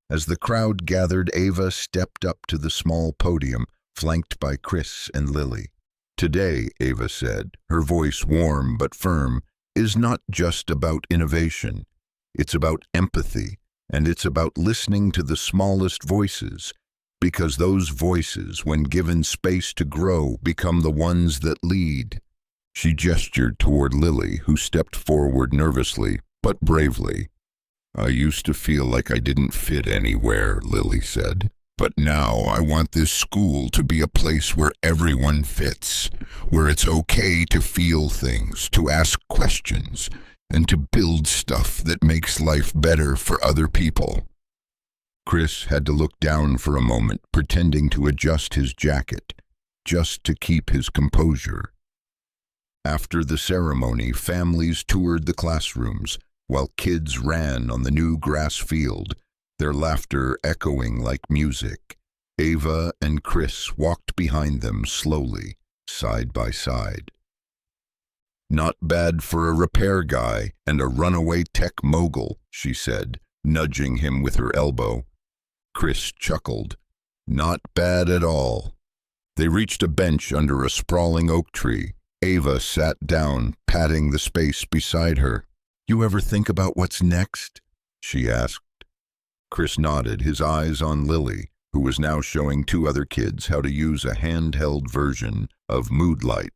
As the crowd gathered, Ava stepped up to the small podium, flanked by Chris and Lily. "Today," Ava said, her voice warm but firm, "is not just about innovation. It's about empathy, and it's about listening to the smallest voices, because those voices, when given space to grow, become the ones that lead. She gestured toward Lily, who stepped forward nervously, but bravely. I used to feel like I didn't fit anywhere, Lily said. But now I want this school to be a place where everyone fits, where it's okay to feel things, to ask questions, and to build stuff that makes life better for other people. Chris had to look down for a moment, pretending to adjust his jacket, just to keep his composure. After the ceremony, families toured the classrooms, while kids ran on the new grass field, their laughter echoing like music. Ava and Chris walked behind them slowly, side by side. Not bad for a repair guy and a runaway tech mogul, she said, nudging him with her elbow. Chris chuckled. Not bad at all. They reached a bench under a sprawling oak tree. Ava sat down, patting the space beside her. You ever think about what's next? She asked. Chris nodded, his eyes on Lily, who was now showing two other kids how to use a handheld version of mood light.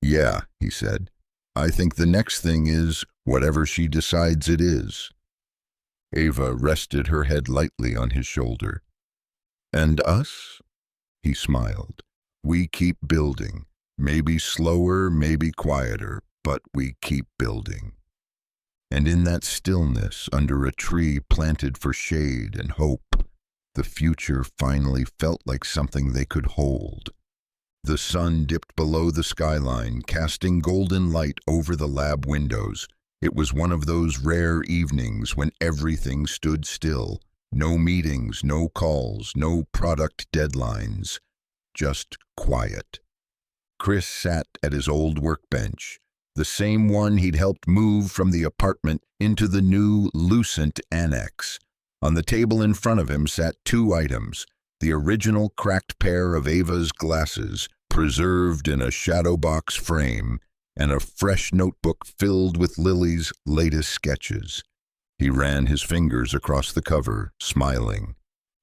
Yeah, he said. I think the next thing is whatever she decides it is. Ava rested her head lightly on his shoulder. And us? He smiled. We keep building. Maybe slower, maybe quieter, but we keep building. And in that stillness, under a tree planted for shade and hope, the future finally felt like something they could hold. The sun dipped below the skyline, casting golden light over the lab windows. It was one of those rare evenings when everything stood still. No meetings, no calls, no product deadlines. Just quiet. Chris sat at his old workbench, the same one he'd helped move from the apartment into the new Lucent annex. On the table in front of him sat two items, the original cracked pair of Ava's glasses, preserved in a shadow box frame, and a fresh notebook filled with Lily's latest sketches. He ran his fingers across the cover, smiling.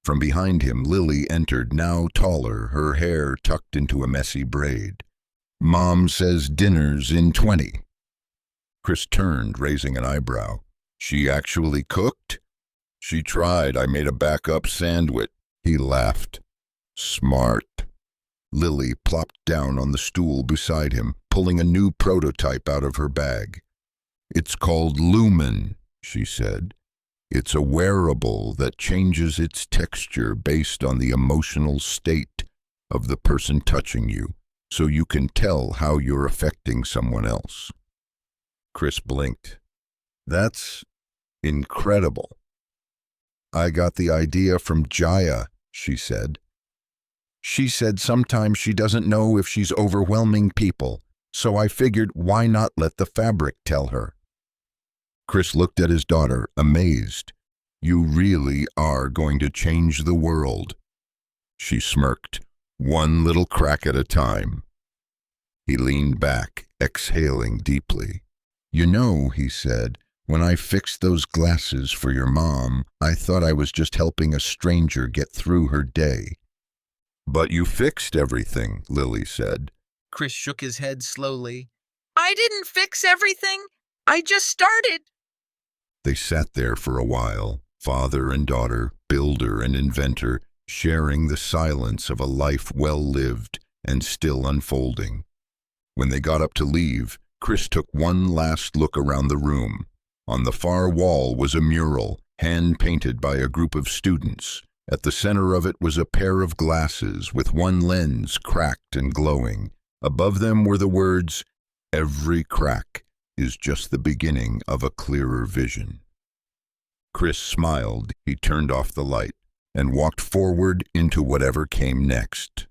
From behind him, Lily entered, now taller, her hair tucked into a messy braid. Mom says dinner's in 20. Chris turned, raising an eyebrow. She actually cooked? She tried. I made a backup sandwich. He laughed. Smart. Lily plopped down on the stool beside him, pulling a new prototype out of her bag. It's called Lumen, she said. It's a wearable that changes its texture based on the emotional state of the person touching you, so you can tell how you're affecting someone else. Chris blinked. That's incredible. I got the idea from Jaya, she said. She said sometimes she doesn't know if she's overwhelming people, so I figured why not let the fabric tell her. Chris looked at his daughter, amazed. You really are going to change the world. She smirked, one little crack at a time. He leaned back, exhaling deeply. You know, he said, when I fixed those glasses for your mom, I thought I was just helping a stranger get through her day. But you fixed everything, Lily said. Chris shook his head slowly. I didn't fix everything. I just started. They sat there for a while, father and daughter, builder and inventor, sharing the silence of a life well lived and still unfolding. When they got up to leave, Chris took one last look around the room. On the far wall was a mural, hand-painted by a group of students. At the center of it was a pair of glasses with one lens cracked and glowing. Above them were the words, "Every crack is just the beginning of a clearer vision." Chris smiled. He turned off the light and walked forward into whatever came next.